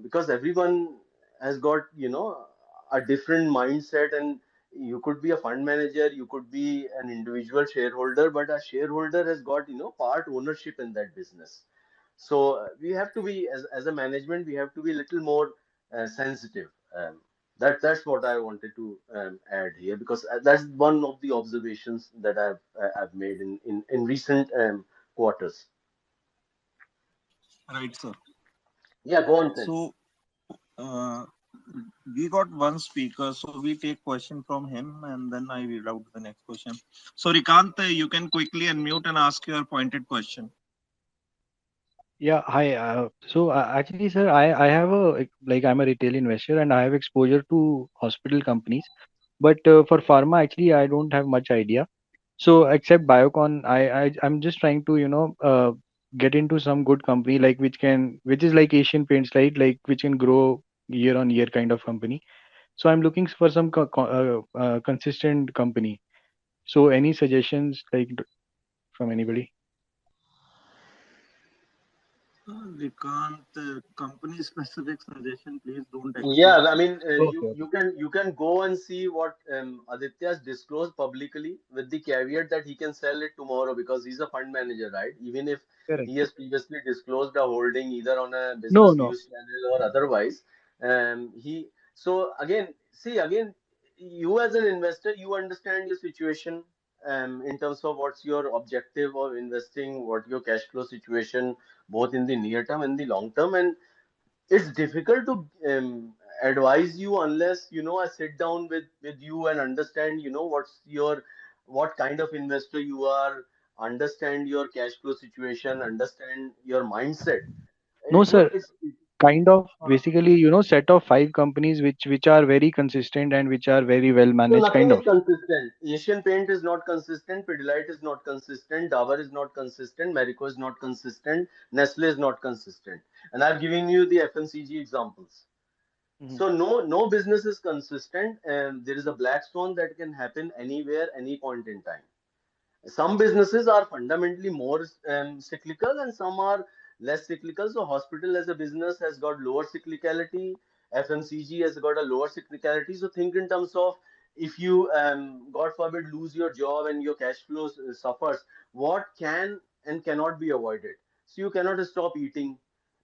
because everyone has got a different mindset, and you could be a fund manager, you could be an individual shareholder, but a shareholder has got part ownership in that business. So we have to be, as a management, we have to be a little more sensitive. That's what I wanted to add here, because that's one of the observations that I've made in recent quarters. right, sir. Yeah, go on then. So, uh, We got one speaker, so we take question from him and then I read out the next question. So Rikant, you can quickly unmute and ask your pointed question. Yeah, hi. Actually, sir, I have like I'm a retail investor and I have exposure to hospital companies. But for pharma, actually, I don't have much idea. So except Biocon, I'm just trying to get into some good company like which is like Asian Paints, right? Like which can grow year on year kind of company. So I'm looking for some consistent company. So any suggestions from anybody? Rikant, company specific suggestion, please don't Yeah, explain. I mean, Okay, okay. you can go and see what Aditya has disclosed publicly, with the caveat that he can sell it tomorrow because he's a fund manager, right? Even if Correct. he has previously disclosed a holding either on a No, business no. news channel or otherwise, he so again, see again, you as an investor, you understand your situation in terms of what's your objective of investing, what your cash flow situation, both in the near term and the long term, and it's difficult to advise you unless I sit down with you and understand what's your what kind of investor you are, understand your cash flow situation, understand your mindset. No, sir. It's Kind of basically, set of five companies which are very consistent and which are very well so managed, nothing kind is of. consistent. Asian Paint is not consistent, Pidilite is not consistent, Dabur is not consistent, Marico is not consistent, Nestle is not consistent, and I've given you the FMCG examples. Mhm. So no business is consistent, and there is a black swan that can happen anywhere, any point in time. Some businesses are fundamentally more cyclical and some are less cyclical. So hospital as a business has got lower cyclicality, FMCG has got a lower cyclicality. So think in terms of, if you god forbid lose your job and your cash flows suffers, what can and cannot be avoided. So you cannot stop eating.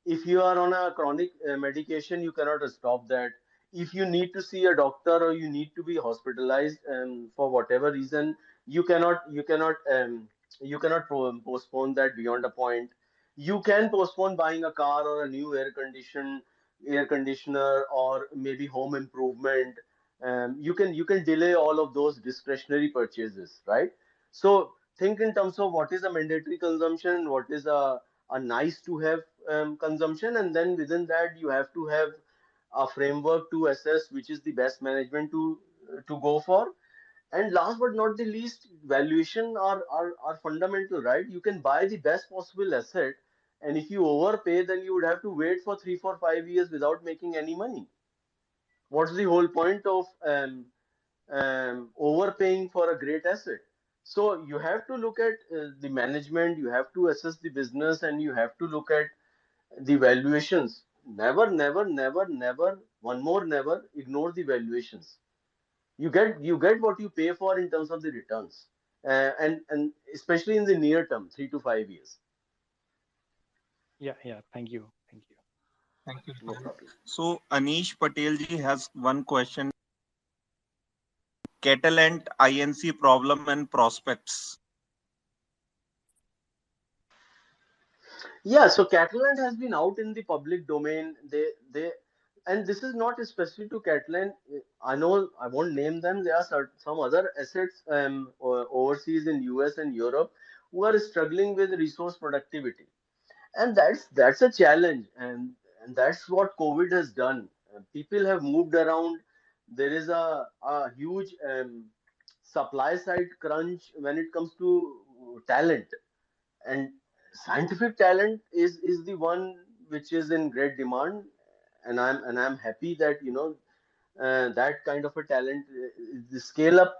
If you are on a chronic medication, you cannot stop that. If you need to see a doctor or you need to be hospitalized for whatever reason, you cannot postpone that beyond a point. You can postpone buying a car or a new air conditioner or maybe home improvement. You can delay all of those discretionary purchases, right? So think in terms of what is a mandatory consumption, what is a nice to have consumption, and then within that you have to have a framework to assess which is the best management to go for. And last but not the least, valuation are fundamental, right? You can buy the best possible asset, and if you overpay, then you would have to wait for 3 4 5 years without making any money. What's the whole point of overpaying for a great asset? So you have to look at the management, you have to assess the business, and you have to look at the valuations. Never, never, never, never, one more never ignore the valuations. You get what you pay for in terms of the returns, and especially in the near term, 3 to 5 years. Yeah, yeah. Thank you. Thank you. Thank you, No Rikant. problem. So Anish Patel ji has one question. Catalent INC problem and prospects. Yeah, so Catalan has been out in the public domain. They and this is not specific to Catalan. I know I won't name them. There are some other assets overseas in US and Europe who are struggling with resource productivity, and that's a challenge, and that's what COVID has done. People have moved around. There is a huge supply side crunch when it comes to talent, and scientific talent is the one which is in great demand, and I'm happy that that kind of a talent, the scale up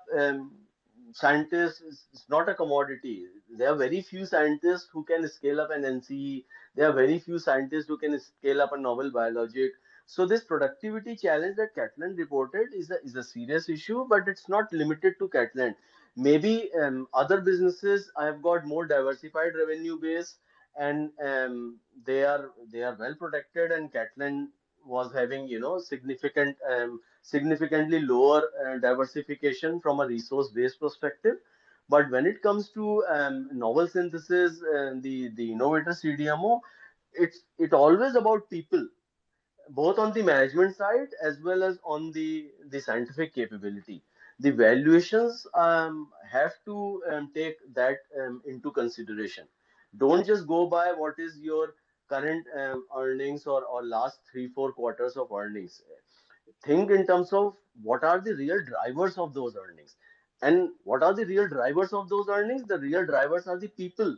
scientists is not a commodity. There are very few scientists who can scale up an NCE. There are very few scientists who can scale up a novel biologic. So this productivity challenge that Catalan reported is a serious issue, but it's not limited to Catalan. Maybe other businesses have got more diversified revenue base, and they are well protected, and Catalan was having significantly lower diversification from a resource based perspective. But when it comes to novel synthesis and the innovator CDMO, it always about people. both on the management side as well as on the scientific capability. The valuations have to take that into consideration. Don't just go by what is your current earnings or last 3-4 quarters of earnings. Think in terms of what are the real drivers of those earnings. And what are the real drivers of those earnings? The real drivers are the people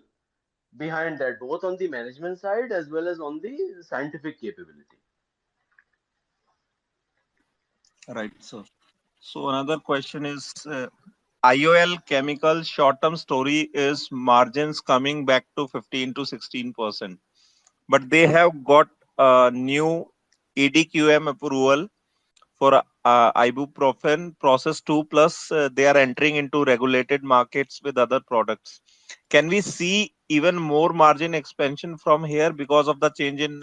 behind that, both on the management side as well as on the scientific capability. Right, sir. So another question is IOL chemical short-term story is margins coming back to 15 to 16%, but they have got a new EDQM approval for ibuprofen process 2 plus they are entering into regulated markets with other products. Can we see even more margin expansion from here because of the change in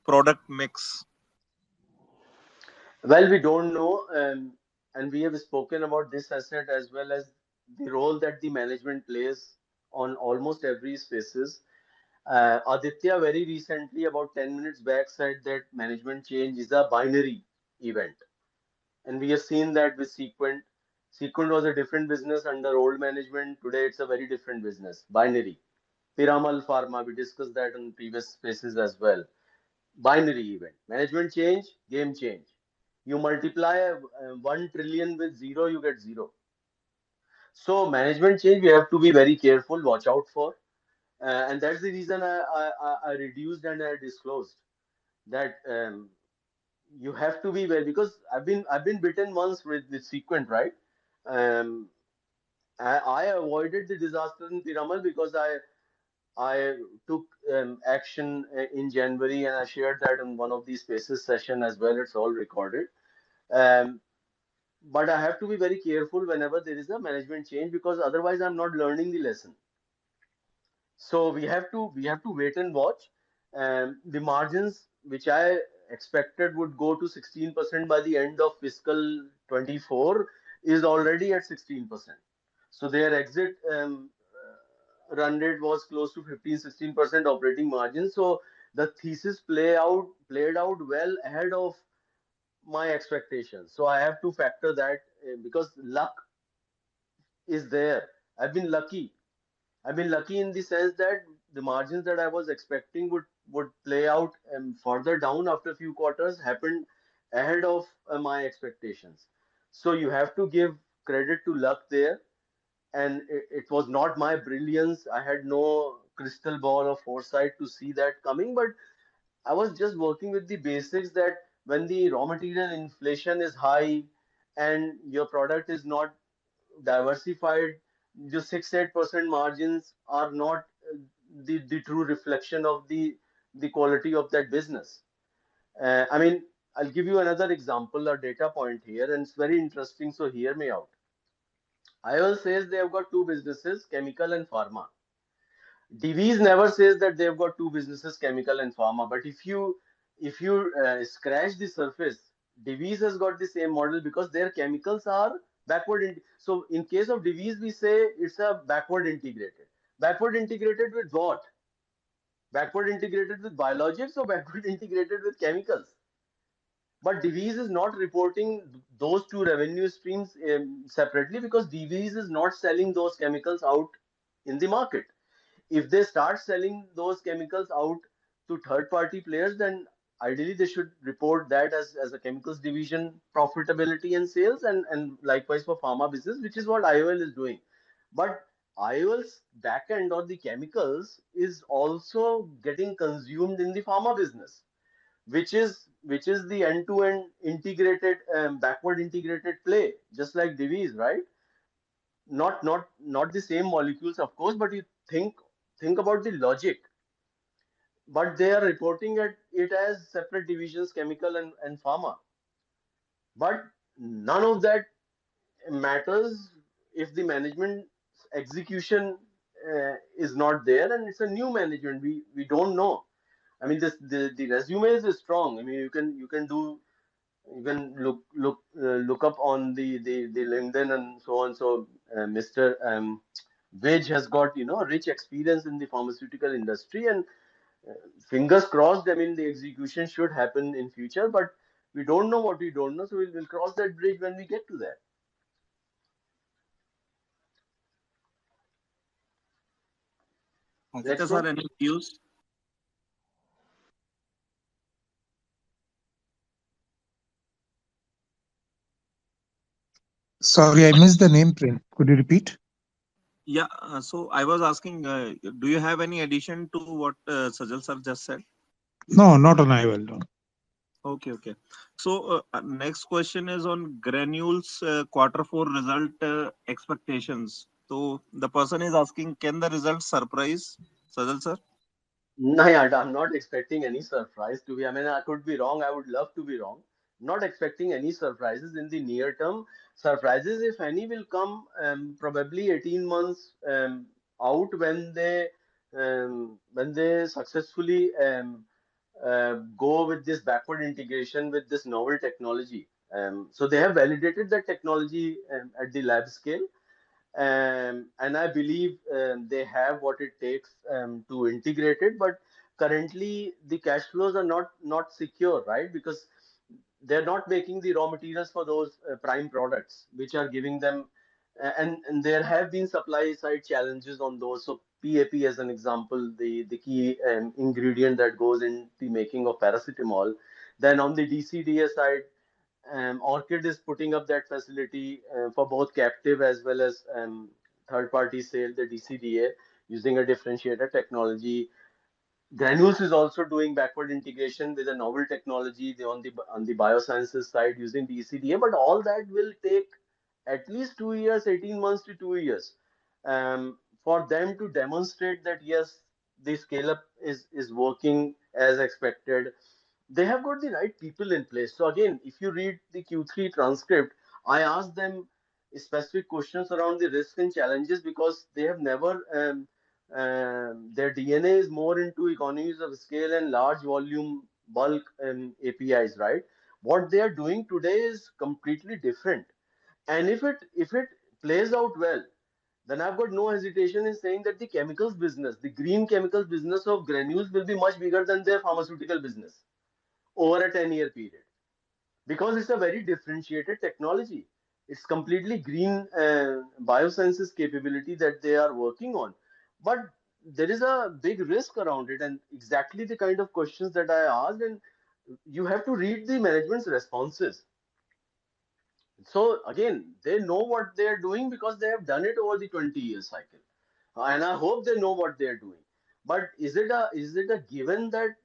product mix? Well, we don't know, and we have spoken about this asset as well as the role that the management plays on almost every spaces. Aditya very recently, about 10 minutes back, said that management change is a binary event. And we have seen that with Sequent. Sequent was a different business under old management. Today, it's a very different business, binary. Piramal Pharma, we discussed that in previous spaces as well. Binary event. Management change, game change. You multiply 1 trillion with zero, you get zero. So management change, we have to be very careful, watch out for. And that's the reason I reduced and I disclosed that you have to be well, because I've been bitten once with Sequent, right? Um, I avoided the disaster in Piramal because I took action in January, and I shared that in one of these spaces session as well. It's all recorded. Um, but I have to be very careful whenever there is a management change, because otherwise I'm not learning the lesson. So we have to wait and watch. The margins which I expected would go to 16% by the end of fiscal 24 is already at 16%. So their exit run rate was close to 15-16% operating margin. So the thesis played out well ahead of my expectations. So I have to factor that because luck is there. I've been lucky. I've been lucky in the sense that the margins that I was expecting would play out further down after a few quarters happened ahead of my expectations. So you have to give credit to luck there, and it was not my brilliance. I had no crystal ball of foresight to see that coming, but I was just working with the basics that when the raw material inflation is high and your product is not diversified, the 6-8% margins are not the true reflection of the quality of that business. I mean, I'll give you another example, a data point here, and it's very interesting. So hear me out. IOL says they have got two businesses, chemical and pharma. Divi's never says that they've got two businesses, chemical and pharma. But if you scratch the surface, Divi's has got the same model because their chemicals are backward. So in case of Divi's, we say it's a backward integrated. Backward integrated with what? Backward integrated with biologics or backward integrated with chemicals? But Divi's is not reporting those two revenue streams separately because Divi's is not selling those chemicals out in the market. If they start selling those chemicals out to third party players, then ideally they should report that as a chemicals division profitability and sales, and likewise for pharma business, which is what IOL is doing. But IOL's backend or the chemicals is also getting consumed in the pharma business, which is the end to end integrated backward integrated play, just like Divi's, right? Not the same molecules, of course, but you think about the logic. But they are reporting it as separate divisions, chemical and pharma. But none of that matters if the management execution is not there, and it's a new management. We don't know. I mean, the resume is strong. I mean, you can do, you can look up on the LinkedIn and so on. So Mr. Vij has got rich experience in the pharmaceutical industry, and Fingers crossed. I mean, the execution should happen in future, but we don't know what we don't know. So we'll cross that bridge when we get to that. Aditya Next sir, one. any views? Sorry, I missed the name, Prem. Could you repeat? Yeah, so I was asking, do you have any addition to what Sajal sir just said? No, not on IOL. No. Okay, okay. So next question is on Granules quarter four result expectations. So the person is asking, can the result surprise Sajal sir? No, yeah, I'm not expecting any surprise to be. I mean, I could be wrong. I would love to be wrong. Not expecting any surprises in the near term. Surprises, if any, will come probably 18 months out when they successfully go with this backward integration with this novel technology. So they have validated that technology at the lab scale, and I believe they have what it takes to integrate it. But currently, the cash flows are not secure, right? Because they're not making the raw materials for those prime products, which are giving them, and there have been supply side challenges on those. So PAP, as an example, the key ingredient that goes in the making of paracetamol. Then on the DCDA side, Orchid is putting up that facility for both captive as well as third party sale, the DCDA, using a differentiator technology. Granules is also doing backward integration with a novel technology on the biosciences side using DCDA, but all that will take at least 2 years, 18 months to 2 years for them to demonstrate that yes, the scale up is working as expected. They have got the right people in place. So again, if you read the Q3 transcript, I asked them specific questions around the risk and challenges because they have never their DNA is more into economies of scale and large volume bulk APIs, right? What they are doing today is completely different. And if it plays out well, then I've got no hesitation in saying that the chemicals business, the green chemicals business of Granules will be much bigger than their pharmaceutical business over a 10-year period because it's a very differentiated technology. It's completely green biosciences capability that they are working on. But there is a big risk around it, and exactly the kind of questions that I asked, and you have to read the management's responses. So again, they know what they are doing because they have done it over the 20-year cycle, and I hope they know what they are doing. But is it a given that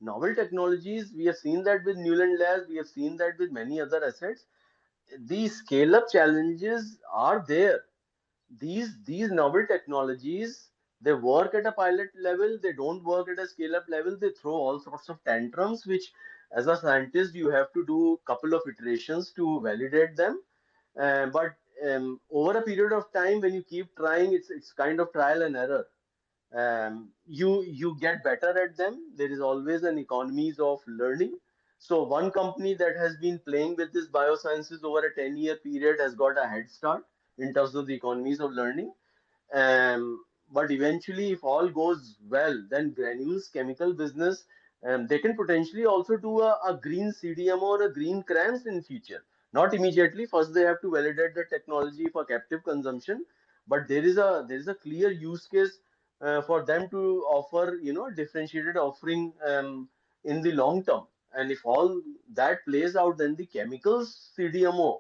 novel technologies? We have seen that with Newland Labs. We have seen that with many other assets. The scale up challenges are there. These novel technologies, they work at a pilot level, they don't work at a scale up level. They throw all sorts of tantrums, which as a scientist you have to do a couple of iterations to validate them. But over a period of time, when you keep trying, it's kind of trial and error. You get better at them. There is always an economies of learning. So one company that has been playing with this biosciences over a 10-year period has got a head start in terms of the economies of learning. But eventually, if all goes well, then Granules chemical business, they can potentially also do a green CDMO or a green CRAMS in future. Not immediately. First, they have to validate the technology for captive consumption. But there is a clear use case for them to offer, differentiated offering in the long term. And if all that plays out, then the chemicals CDMO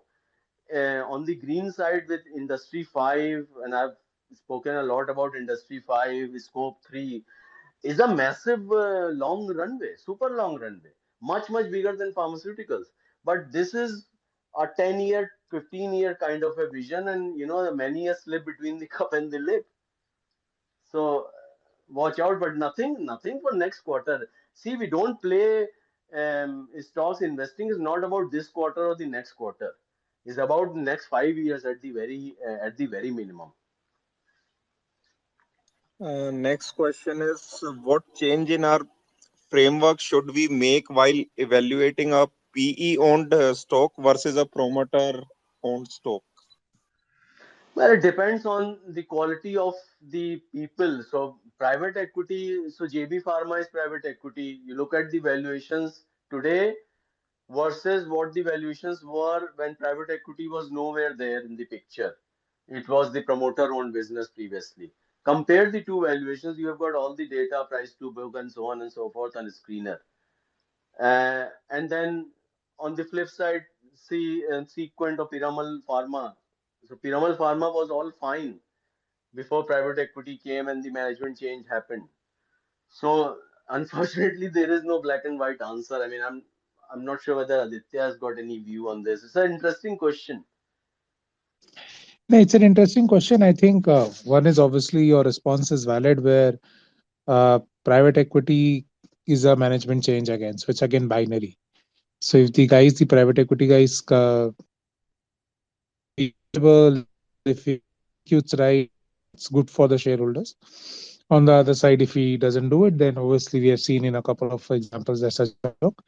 on the green side with Industry 5, and I've spoken a lot about Industry 5, Scope 3, is a massive long runway, super long runway, much bigger than pharmaceuticals. But this is a 10-year, 15-year kind of a vision, and many a slip between the cup and the lip. So watch out, but nothing for next quarter. See, we don't play stocks. Investing is not about this quarter or the next quarter. It's about the next 5 years at the very minimum. Next question is, what change in our framework should we make while evaluating a PE owned stock versus a promoter owned stock? Well, it depends on the quality of the people. So private equity, so JB Pharma is private equity. You look at the valuations today versus what the valuations were when private equity was nowhere there in the picture. It was the promoter owned business previously. Compare the two valuations, you have got all the data, price to book, and so on and so forth on the screener. And then on the flip side, see Sequent or Piramal Pharma. So Piramal Pharma was all fine before private equity came and the management change happened. So unfortunately, there is no black and white answer. I mean, I'm not sure whether Aditya has got any view on this. It's an interesting question. No, it's an interesting question. I think one is obviously your response is valid, where private equity is a management change again. So it's again binary. So if the private equity guys if he executes right, it's good for the shareholders. On the other side, if he doesn't do it, then obviously we have seen in a couple of examples that Sajal took,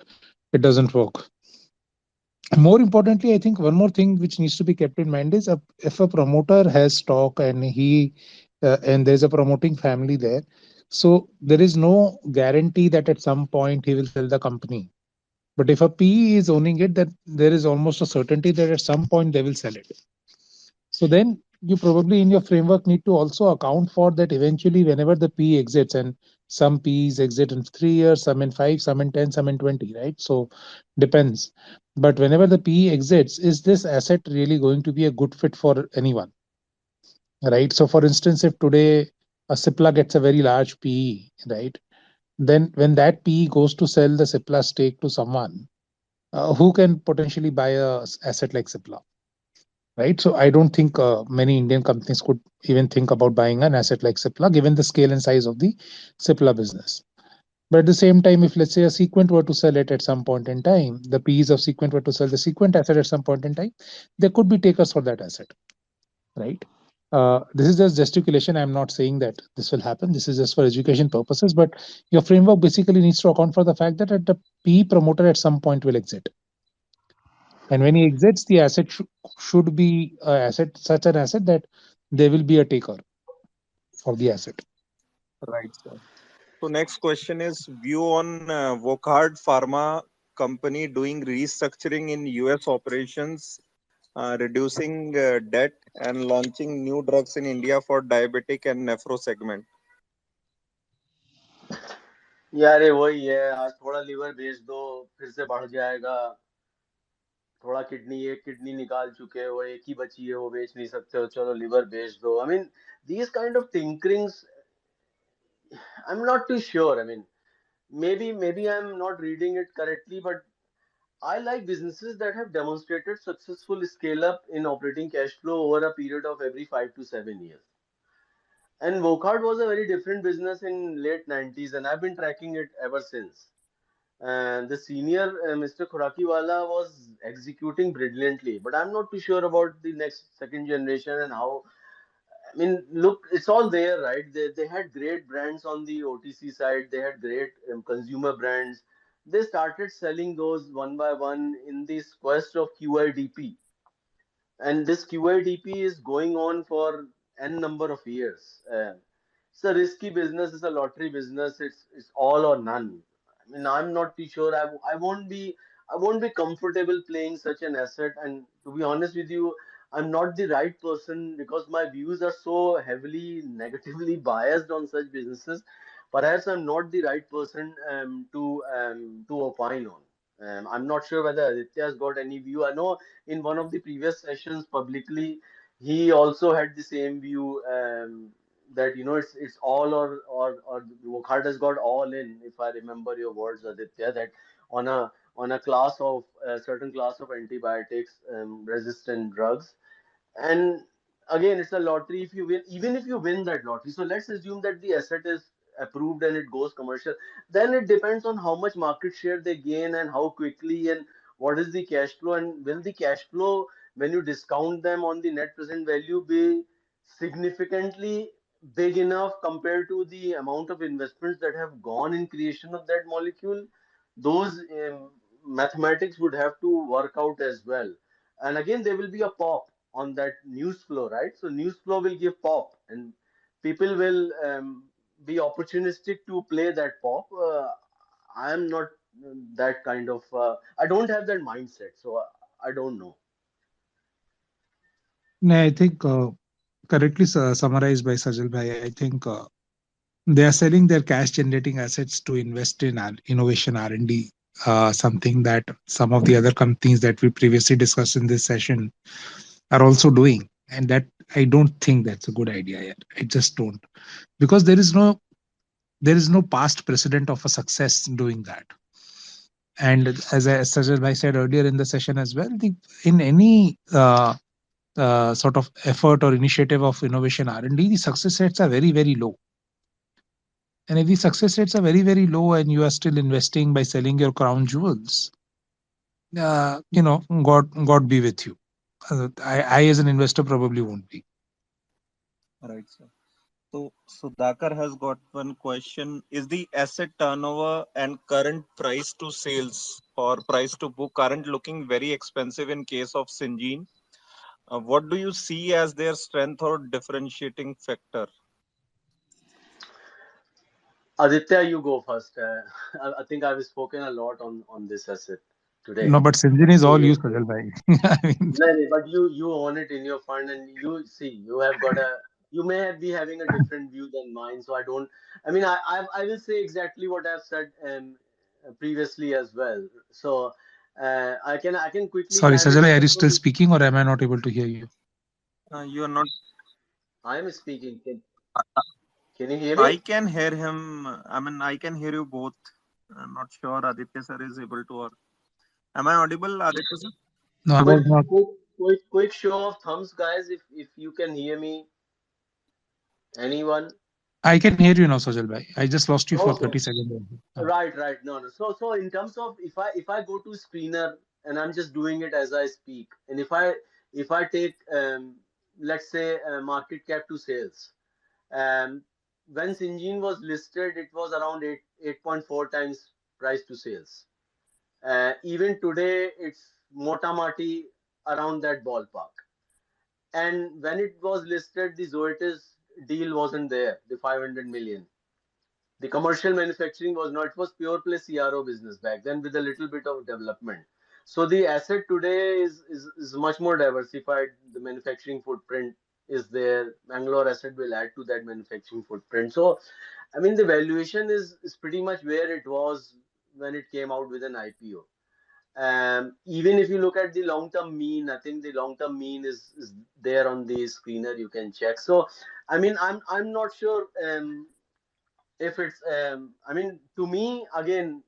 it doesn't work. More importantly, I think one more thing which needs to be kept in mind is if a promoter has stock and and there's a promoting family there, so there is no guarantee that at some point he will sell the company. But if a PE is owning it, that there is almost a certainty that at some point they will sell it. So then you probably in your framework need to also account for that eventually whenever the PE exits, and some PEs exit in 3 years, some in five, some in 10, some in 20, right? So depends. But whenever the PE exits, is this asset really going to be a good fit for anyone? Right. So for instance, if today a Cipla gets a very large PE, right? Then when that PE goes to sell the Cipla stake to someone, who can potentially buy a asset like Cipla? Right? So I don't think many Indian companies could even think about buying an asset like Cipla, given the scale and size of the Cipla business. But at the same time, if let's say a Sequent were to sell it at some point in time, the PEs of Sequent were to sell the Sequent asset at some point in time, there could be takers for that asset, right? This is just gesticulation. I'm not saying that this will happen. This is just for education purposes. But your framework basically needs to account for the fact that at the PE promoter at some point will exit. And when he exits, the asset should be such an asset that there will be a taker of the asset. Right, sir. So next question is view on Wockhardt Pharma company doing restructuring in US operations, reducing debt and launching new drugs in India for diabetic and nephro segment. यार ये वही है, आज थोड़ा liver बेच दो फिर से बढ़ जाएगा, थोड़ा किडनी, एक किडनी निकाल चुके हो, एक ही बची है वो बेच नहीं सकते हो, चलो लीवर बेच दो. I mean, these kind of tinkerings, I'm not too sure. I mean, maybe I'm not reading it correctly, but I like businesses that have demonstrated successful scale up in operating cash flow over a period of every 5 to 7 years. And Wockhardt was a very different business in late 90s, and I've been tracking it ever since. And the senior Mr. Khurakiwala was executing brilliantly, but I'm not too sure about the next second generation and how. I mean, look, it's all there, right? They had great brands on the OTC side. They had great consumer brands. They started selling those one by one in this quest of QIDP, and this QIDP is going on for n number of years. It's a risky business. It's a lottery business. It's all or none. I mean, I'm not too sure. I won't be comfortable playing such an asset. And to be honest with you, I'm not the right person because my views are so heavily negatively biased on such businesses. Perhaps I'm not the right person to opine on. I'm not sure whether Aditya has got any view. I know in one of the previous sessions publicly, he also had the same view, that it's all or Wockhardt has got all in. If I remember your words, Aditya, that on a class of a certain class of antibiotics resistant drugs, and again, it's a lottery. If you win, even if you win that lottery, so let's assume that the asset is approved and it goes commercial, then it depends on how much market share they gain and how quickly, and what is the cash flow, and will the cash flow, when you discount them on the net present value, be significantly big enough compared to the amount of investments that have gone in creation of that molecule. Those mathematics would have to work out as well. And again, there will be a pop. on that news flow, right? So news flow will give pop, and people will be opportunistic to play that pop. I am not that kind of. I don't have that mindset, so I don't know. No, I think correctly summarized by Sajal Bhai. I think they are selling their cash generating assets to invest in innovation R&D, something that some of the other companies that we previously discussed in this session are also doing. And that I don't think that's a good idea yet. I just don't, because there is no past precedent of a success doing that. And as Sajal Bhai said earlier in the session as well, in any sort of effort or initiative of innovation R&D, the success rates are very, very low. And if the success rates are very, very low and you are still investing by selling your crown jewels, God be with you. I as an investor probably won't be. Right, sir. So Sudhakar has got one question. Is the asset turnover and current price to sales or price to book current looking very expensive in case of Syngene? What do you see as their strength or differentiating factor? Aditya, you go first. I think I've spoken a lot on this asset today. No, but Syngene is all you, So Sajal Bhai. I mean, no, no, but you own it in your fund, and you see you have got a. You may be having a different view than mine, so I don't. I mean, I will say exactly what I've said previously as well. So I can quickly sorry, Sajal Bhai, clarify are you that. still speaking or am I not able to hear you? You are not. I am speaking. I Can you hear I me? can hear him. I mean, I can hear you both. I'm not sure Aditya sir is able to. Or am I audible, Aditya sir? No, I Quick, was not. quick show of thumbs, guys. If you can hear me, anyone? I can hear you now, Sajal Bhai. I just lost you for 30 Okay. seconds. Right. No, no. So in terms of if I go to screener and I'm just doing it as I speak, and if I take let's say market cap to sales, um, when Syngene was listed, it was around 8.4 times price to sales. Even today, it's motamati around that ballpark. And when it was listed, the Zoetis deal wasn't there, the 500 million. The commercial manufacturing was not, it was pure play CRO business back then with a little bit of development. So the asset today is much more diversified. The manufacturing footprint is there. Bangalore asset will add to that manufacturing footprint. So, I mean, the valuation is pretty much where it was when it came out with an IPO. Even if you look at the long-term mean, I think the long-term mean is there on the screener. You can check. So, I mean, I'm not sure. If it's I mean, to me, again,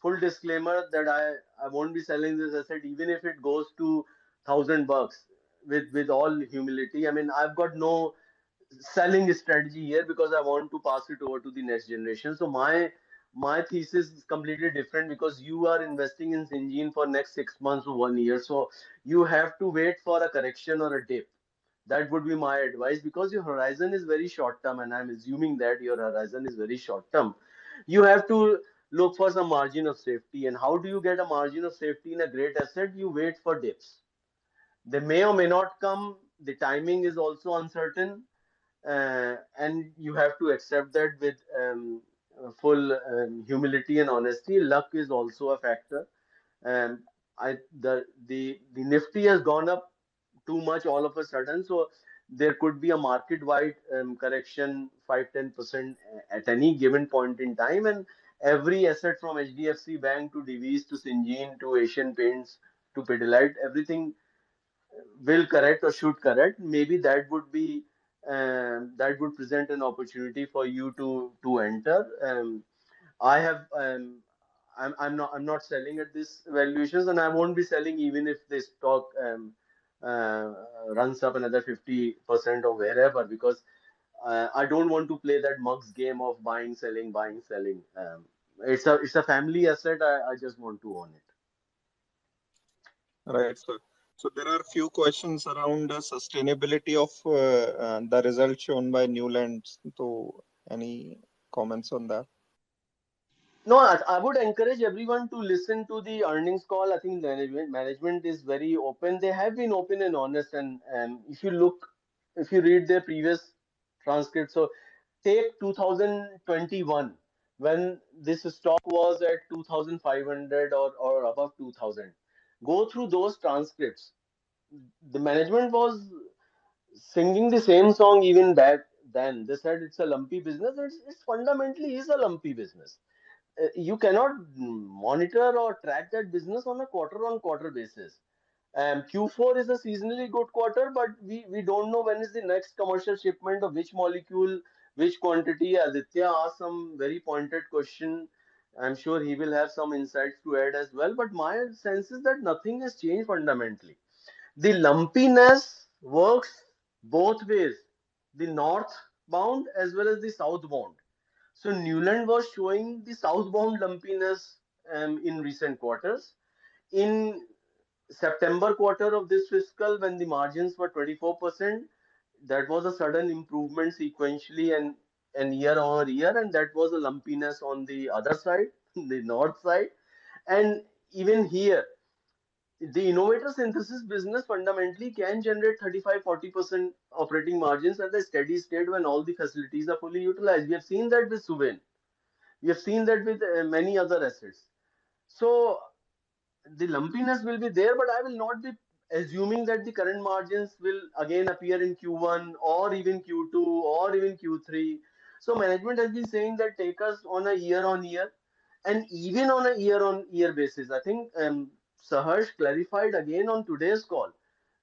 full disclaimer that I won't be selling this asset even if it goes to $1,000, with all humility. I mean, I've got no selling strategy here because I want to pass it over to the next generation. So my thesis is completely different because you are investing in Syngene for next 6 months to 1 year. So you have to wait for a correction or a dip. That would be my advice because your horizon is very short term, and I'm assuming that your horizon is very short term. You have to look for some margin of safety. And how do you get a margin of safety in a great asset? You wait for dips. They may or may not come. The timing is also uncertain, and you have to accept that with full humility and honesty. Luck is also a factor. um, the Nifty has gone up too much all of a sudden, so there could be a market-wide correction, 5-10% at any given point in time, and every asset from HDFC Bank to Divi's to Syngene to Asian Paints to Pidilite, everything will correct or should correct. Maybe that would be that would present an opportunity for you to enter. I have I'm not selling at this valuations, and I won't be selling even if the stock uh, runs up another 50% or wherever, because I don't want to play that mugs game of buying, selling, buying, selling. It's a family asset. I just want to own it. Right, sir. So there are few questions around the sustainability of the results shown by Newlands. So any comments on that? No, I would encourage everyone to listen to the earnings call. I think management is very open. They have been open and honest. And if you read their previous transcript, so take 2021 when this stock was at 2,500 or above 2,000. Go through those transcripts. The management was singing the same song even back then. They said it's a lumpy business. It's fundamentally is a lumpy business. You cannot monitor or track that business on a quarter-on-quarter basis. Q4 is a seasonally good quarter, but we don't know when is the next commercial shipment of which molecule, which quantity. Aditya asked some very pointed question. I'm sure he will have some insights to add as well. But my sense is that nothing has changed fundamentally. The lumpiness works both ways, the northbound as well as the southbound. So Newland was showing the southbound lumpiness in recent quarters. In September quarter of this fiscal, when the margins were 24%, that was a sudden improvement sequentially and year over year, and that was a lumpiness on the other side, the north side. And even here, the innovator synthesis business fundamentally can generate 35-40% operating margins at the steady state when all the facilities are fully utilized. We have seen that with Suven. We have seen that with many other assets. So the lumpiness will be there, but I will not be assuming that the current margins will again appear in Q1 or even Q2 or even Q3. So management has been saying that take us on a year on year and even on a year on year basis. I think Saharsh clarified again on today's call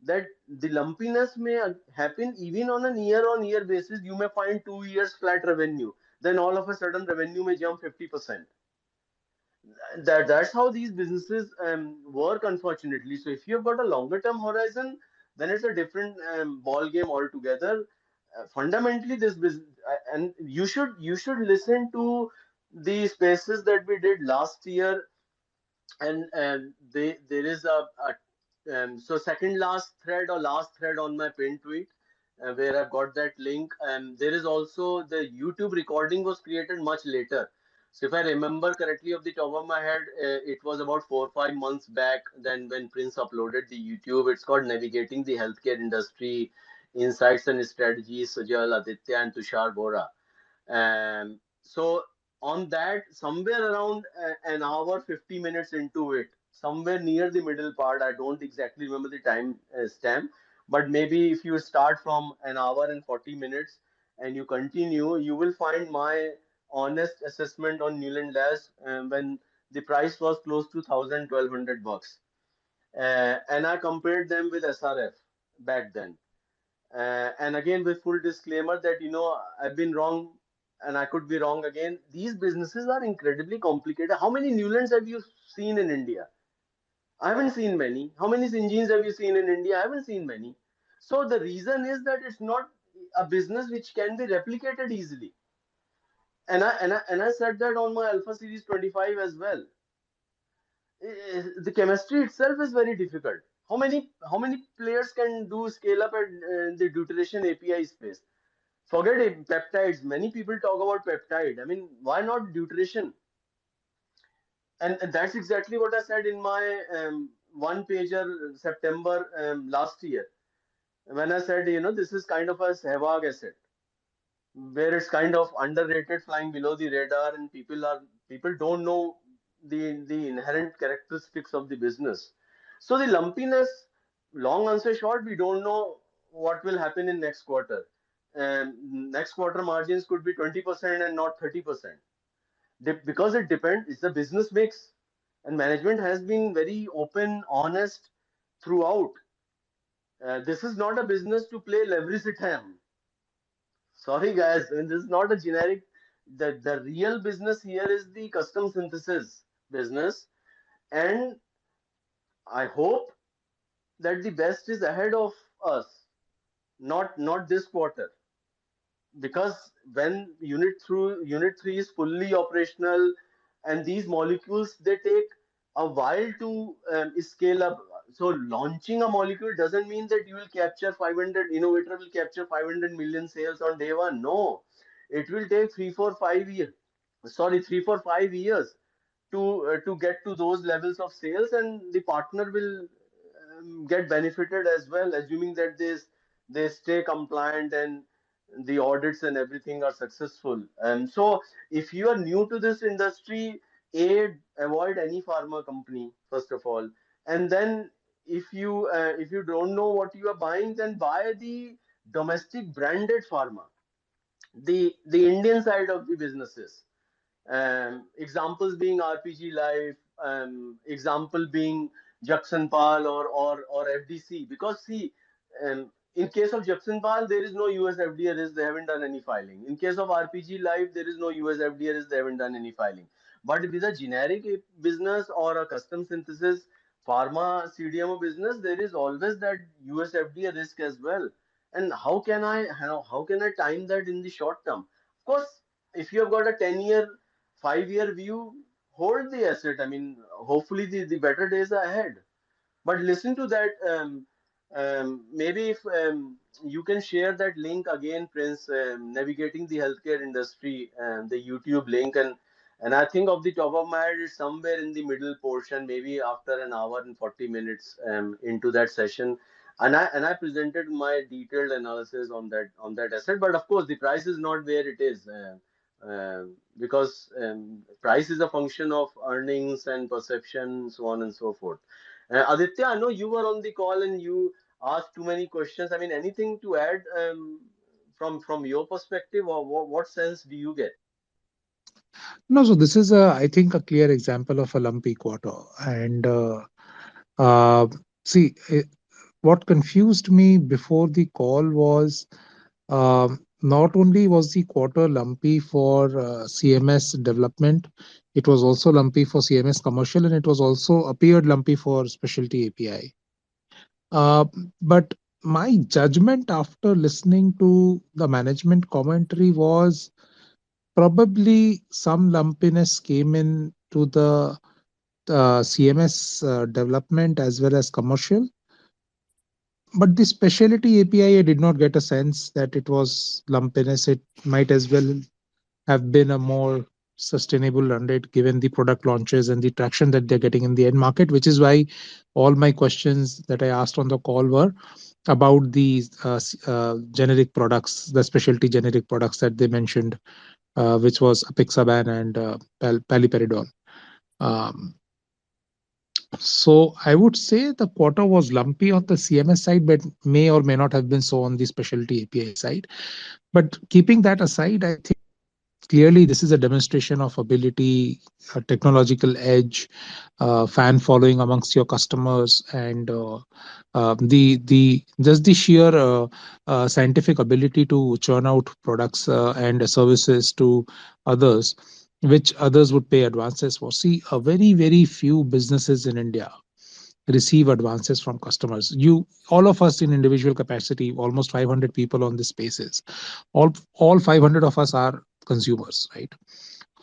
that the lumpiness may happen even on a year on year basis. You may find 2 years flat revenue, then all of a sudden revenue may jump 50%. That's how these businesses work, unfortunately. So if you've got a longer term horizon, then it's a different ball game altogether. Fundamentally, this business, and you should listen to the spaces that we did last year, and there is so second last thread or last thread on my pinned tweet where I've got that link. And there is also the YouTube recording was created much later. So if I remember correctly, off the top of my head, it was about 4 or 5 months back then when Prince uploaded the YouTube. It's called Navigating the Healthcare Industry, Insights and Strategies, Sajal, Aditya, and Tushar Bora. So on that, somewhere around an hour, 50 minutes into it, somewhere near the middle part, I don't exactly remember the time stamp, but maybe if you start from an hour and 40 minutes and you continue, you will find my honest assessment on Newland Labs when the price was close to 1,000-1,200 bucks. And I compared them with SRF back then. And again, with full disclaimer that I've been wrong and I could be wrong again. These businesses are incredibly complicated. How many Newlands have you seen in India? I haven't seen many. How many Syngenes have you seen in India? I haven't seen many. So the reason is that it's not a business which can be replicated easily. And I said that on my Alpha Series 25 as well. The chemistry itself is very difficult. How many players can do scale up at the deuteration API space? Forget it, peptides. Many people talk about peptide. I mean, why not deuteration? And that's exactly what I said in my one pager September last year when I said, this is kind of a Sehwag asset where it's kind of underrated, flying below the radar, and people don't know the inherent characteristics of the business. So the lumpiness, long answer short, we don't know what will happen in next quarter. Next quarter margins could be 20% and not 30%. Because it depends, it's a business mix, and management has been very open, honest throughout. This is not a business to play leverage. Sorry, guys, and this is not a generic. The real business here is the custom synthesis business, and I hope that the best is ahead of us, not this quarter, because when unit 3 is fully operational, and these molecules they take a while to scale up. So launching a molecule doesn't mean that you will capture 500 innovator will capture 500 million sales on day one. No, it will take 3 4 5 years. sorry, 3 4 5 years to get to those levels of sales, and the partner will get benefited as well, assuming that they stay compliant and the audits and everything are successful. And so if you are new to this industry, avoid any pharma company first of all, and then if you don't know what you are buying, then buy the domestic branded pharma, the Indian side of the businesses. Examples being RPG Life, example being Jackson Pal or FDC. Because see, in case of Jackson Pal, there is no US FDA risk; they haven't done any filing. In case of RPG Life, there is no US FDA risk; they haven't done any filing. But with a generic business or a custom synthesis pharma CDMO business, there is always that US FDA risk as well. And how can I time that in the short term? Of course, if you have got a 10-year 5-year view, hold the asset. I mean, hopefully the better days are ahead. But listen to that. Maybe if you can share that link again, Prince, navigating the healthcare industry, the YouTube link, and I think of the top of my head, it's somewhere in the middle portion, maybe after an hour and 40 minutes into that session. And I presented my detailed analysis on that asset. But of course, the price is not where it is. Because price is a function of earnings and perception, so on and so forth. Aditya, I know you were on the call and you asked too many questions. I mean, anything to add from your perspective, or what sense do you get? No, so this is I think, a clear example of a lumpy quarter. And uh, see, what confused me before the call was, not only was the quarter lumpy for CMS development, it was also lumpy for CMS commercial, and it was also appeared lumpy for specialty API. Uh, but my judgment after listening to the management commentary was probably some lumpiness came in to the CMS development as well as commercial. But the specialty API, I did not get a sense that it was lumpiness. It might as well have been a more sustainable run rate given the product launches and the traction that they're getting in the end market, which is why all my questions that I asked on the call were about the generic products, the specialty generic products that they mentioned, which was apixaban and paliperidone. Um, so I would say the quarter was lumpy on the CMS side, but may or may not have been so on the specialty API side. But keeping that aside, I think clearly this is a demonstration of ability, a technological edge, fan following amongst your customers, and the just the sheer scientific ability to churn out products and services to others, which others would pay advances for. See, a very few businesses in India receive advances from customers. All of us in individual capacity, almost 500 people on this spaces, all 500 of us are consumers, right?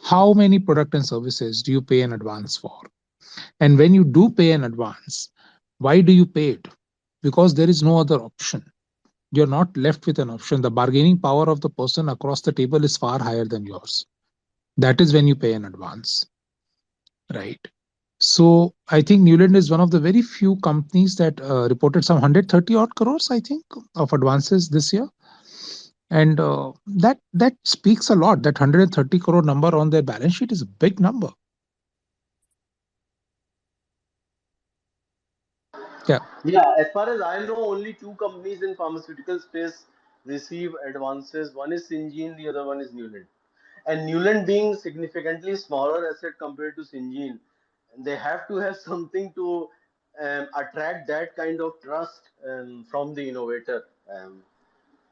How many product and services do you pay in advance for? And when you do pay in advance, why do you pay it? Because there is no other option. You're not left with an option. The bargaining power of the person across the table is far higher than yours. That is when you pay in advance, right? So I think Newland is one of the very few companies that reported some 130 odd crores, I think, of advances this year. And that speaks a lot. That 130 crore number on their balance sheet is a big number. Yeah. Yeah, as far as I know, only two companies in pharmaceutical space receive advances. One is Syngene, the other one is Newland. And Newland being significantly smaller asset compared to Syngene, they have to have something to attract that kind of trust from the innovator.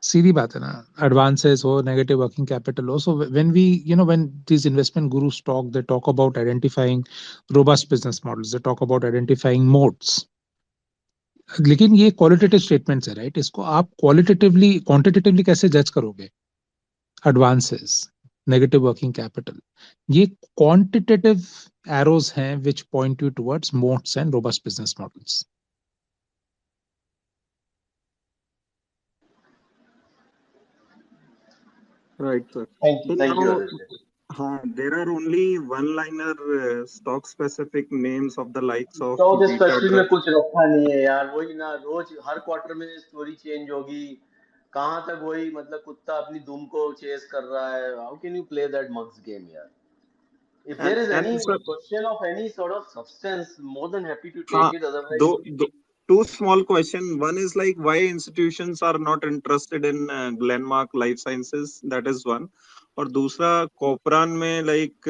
सीधी बात है ना, advances or negative working capital also. When we, when these investment gurus talk, they talk about identifying robust business models, they talk about identifying moats. लेकिन ये qualitative statements है, right? इसको आप qualitatively quantitatively कैसे जज करोगे? एडवांसेस, नेगेटिव वर्किंग कैपिटल, ये quantitative arrows हैं which point you towards moats and robust business models. Right, sir. And Thank you, now, Aditya. There are only one-liner stock-specific names of the likes of stock Beta special में Drugs. कुछ रखा नहीं है यार, वही ना, रोज हर quarter में story change होगी, कहाँ तक वही मतलब कुत्ता अपनी दुम को चेस कर रहा है. How can you play that mugs game यार? If there is And any sir, question of any sort of substance, more than happy to uh, take it. Otherwise, though two small question. One is like why institutions are not interested in Glenmark Life Sciences. That is one. और दूसरा कॉपरान में like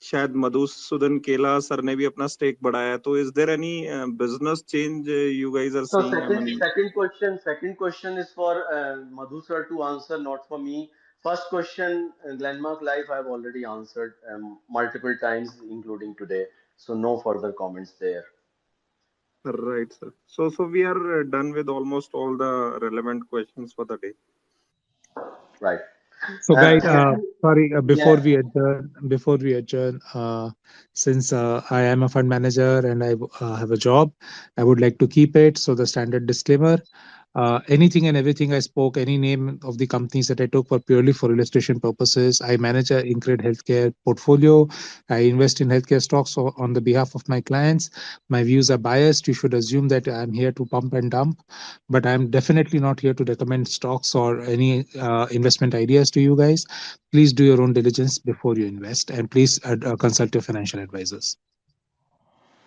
शायद मधुसूदन केला sir ने भी अपना stake बढ़ाया है, तो is there any business change you guys are so seeing? I mean second question is for Madhu sir to answer, not for me. First question, Glenmark Life, I've already answered multiple times, including today. So no further comments there. right, sir. So we are done with almost all the relevant questions for the day. Right. So, guys, Thank you. sorry, Yeah. before we adjourn, since I am a fund manager and I have a job, I would like to keep it. So, the standard disclaimer. Anything and everything I spoke, any name of the companies that I took were purely for illustration purposes. I manage a Incred Healthcare portfolio. I invest in healthcare stocks on the behalf of my clients. My views are biased. You should assume that I'm here to pump and dump, but I'm definitely not here to recommend stocks or any investment ideas to you guys. Please do your own diligence before you invest, and please consult your financial advisors.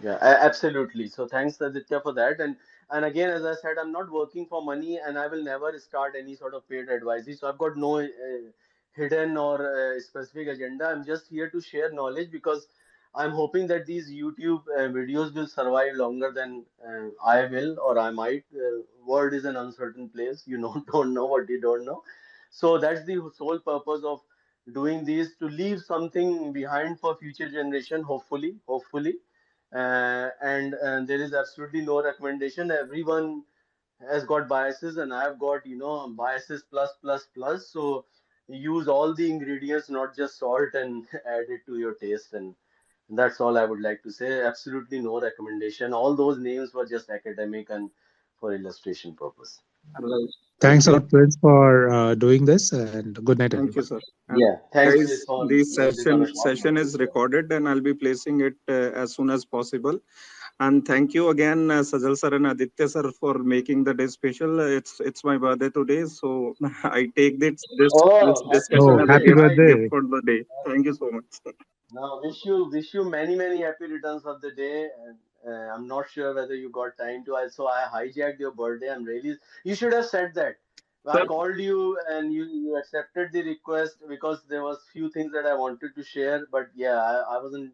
Yeah, absolutely. So thanks, Aditya, for that. And again, as I said, I'm not working for money, and I will never start any sort of paid advisory. So I've got no hidden or specific agenda. I'm just here to share knowledge because I'm hoping that these YouTube videos will survive longer than I will or I might. World is an uncertain place. You know, don't know what you don't know. So that's the sole purpose of doing these, to leave something behind for future generation. Hopefully, and there is absolutely no recommendation. Everyone has got biases, and I've got, biases plus plus plus. So use all the ingredients, not just salt, and add it to your taste. And that's all I would like to say. Absolutely no recommendation. All those names were just academic and for illustration purpose. Right. Thank Thanks a you. lot, Prince, for doing this, and good night, Thank you, everyone. sir. And Yeah, thanks guys, for this this on a short session notice. is recorded, and I'll be placing it as soon as possible. And thank you again, Sajal sir and Aditya sir, for making the day special. It's my birthday today, so I take this Oh, happy discussion Oh, as a birthday! happy gift birthday. for the day. Thank you so much. Now, wish you many happy returns of the day. And I'm not sure whether you got time to. So I hijacked your birthday. I'm really. You should have said that. I Sir, called you and you accepted the request because there was few things that I wanted to share. But yeah, I wasn't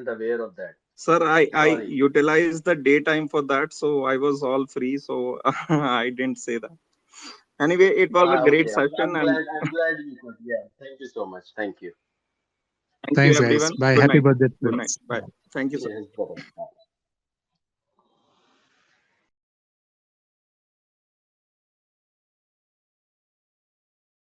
aware of that. sir, I Sorry. utilized the daytime for that, so I was all free, so I didn't say that. Anyway, it was a great Okay. I'm, session, I'm and glad. I'm glad you could. Yeah. Thank you so much. Thank you. thank you, Thanks, guys. everyone. Bye. Good Happy night. birthday, Good night. Prince. Bye. Thank you, sir. Cheers, brother.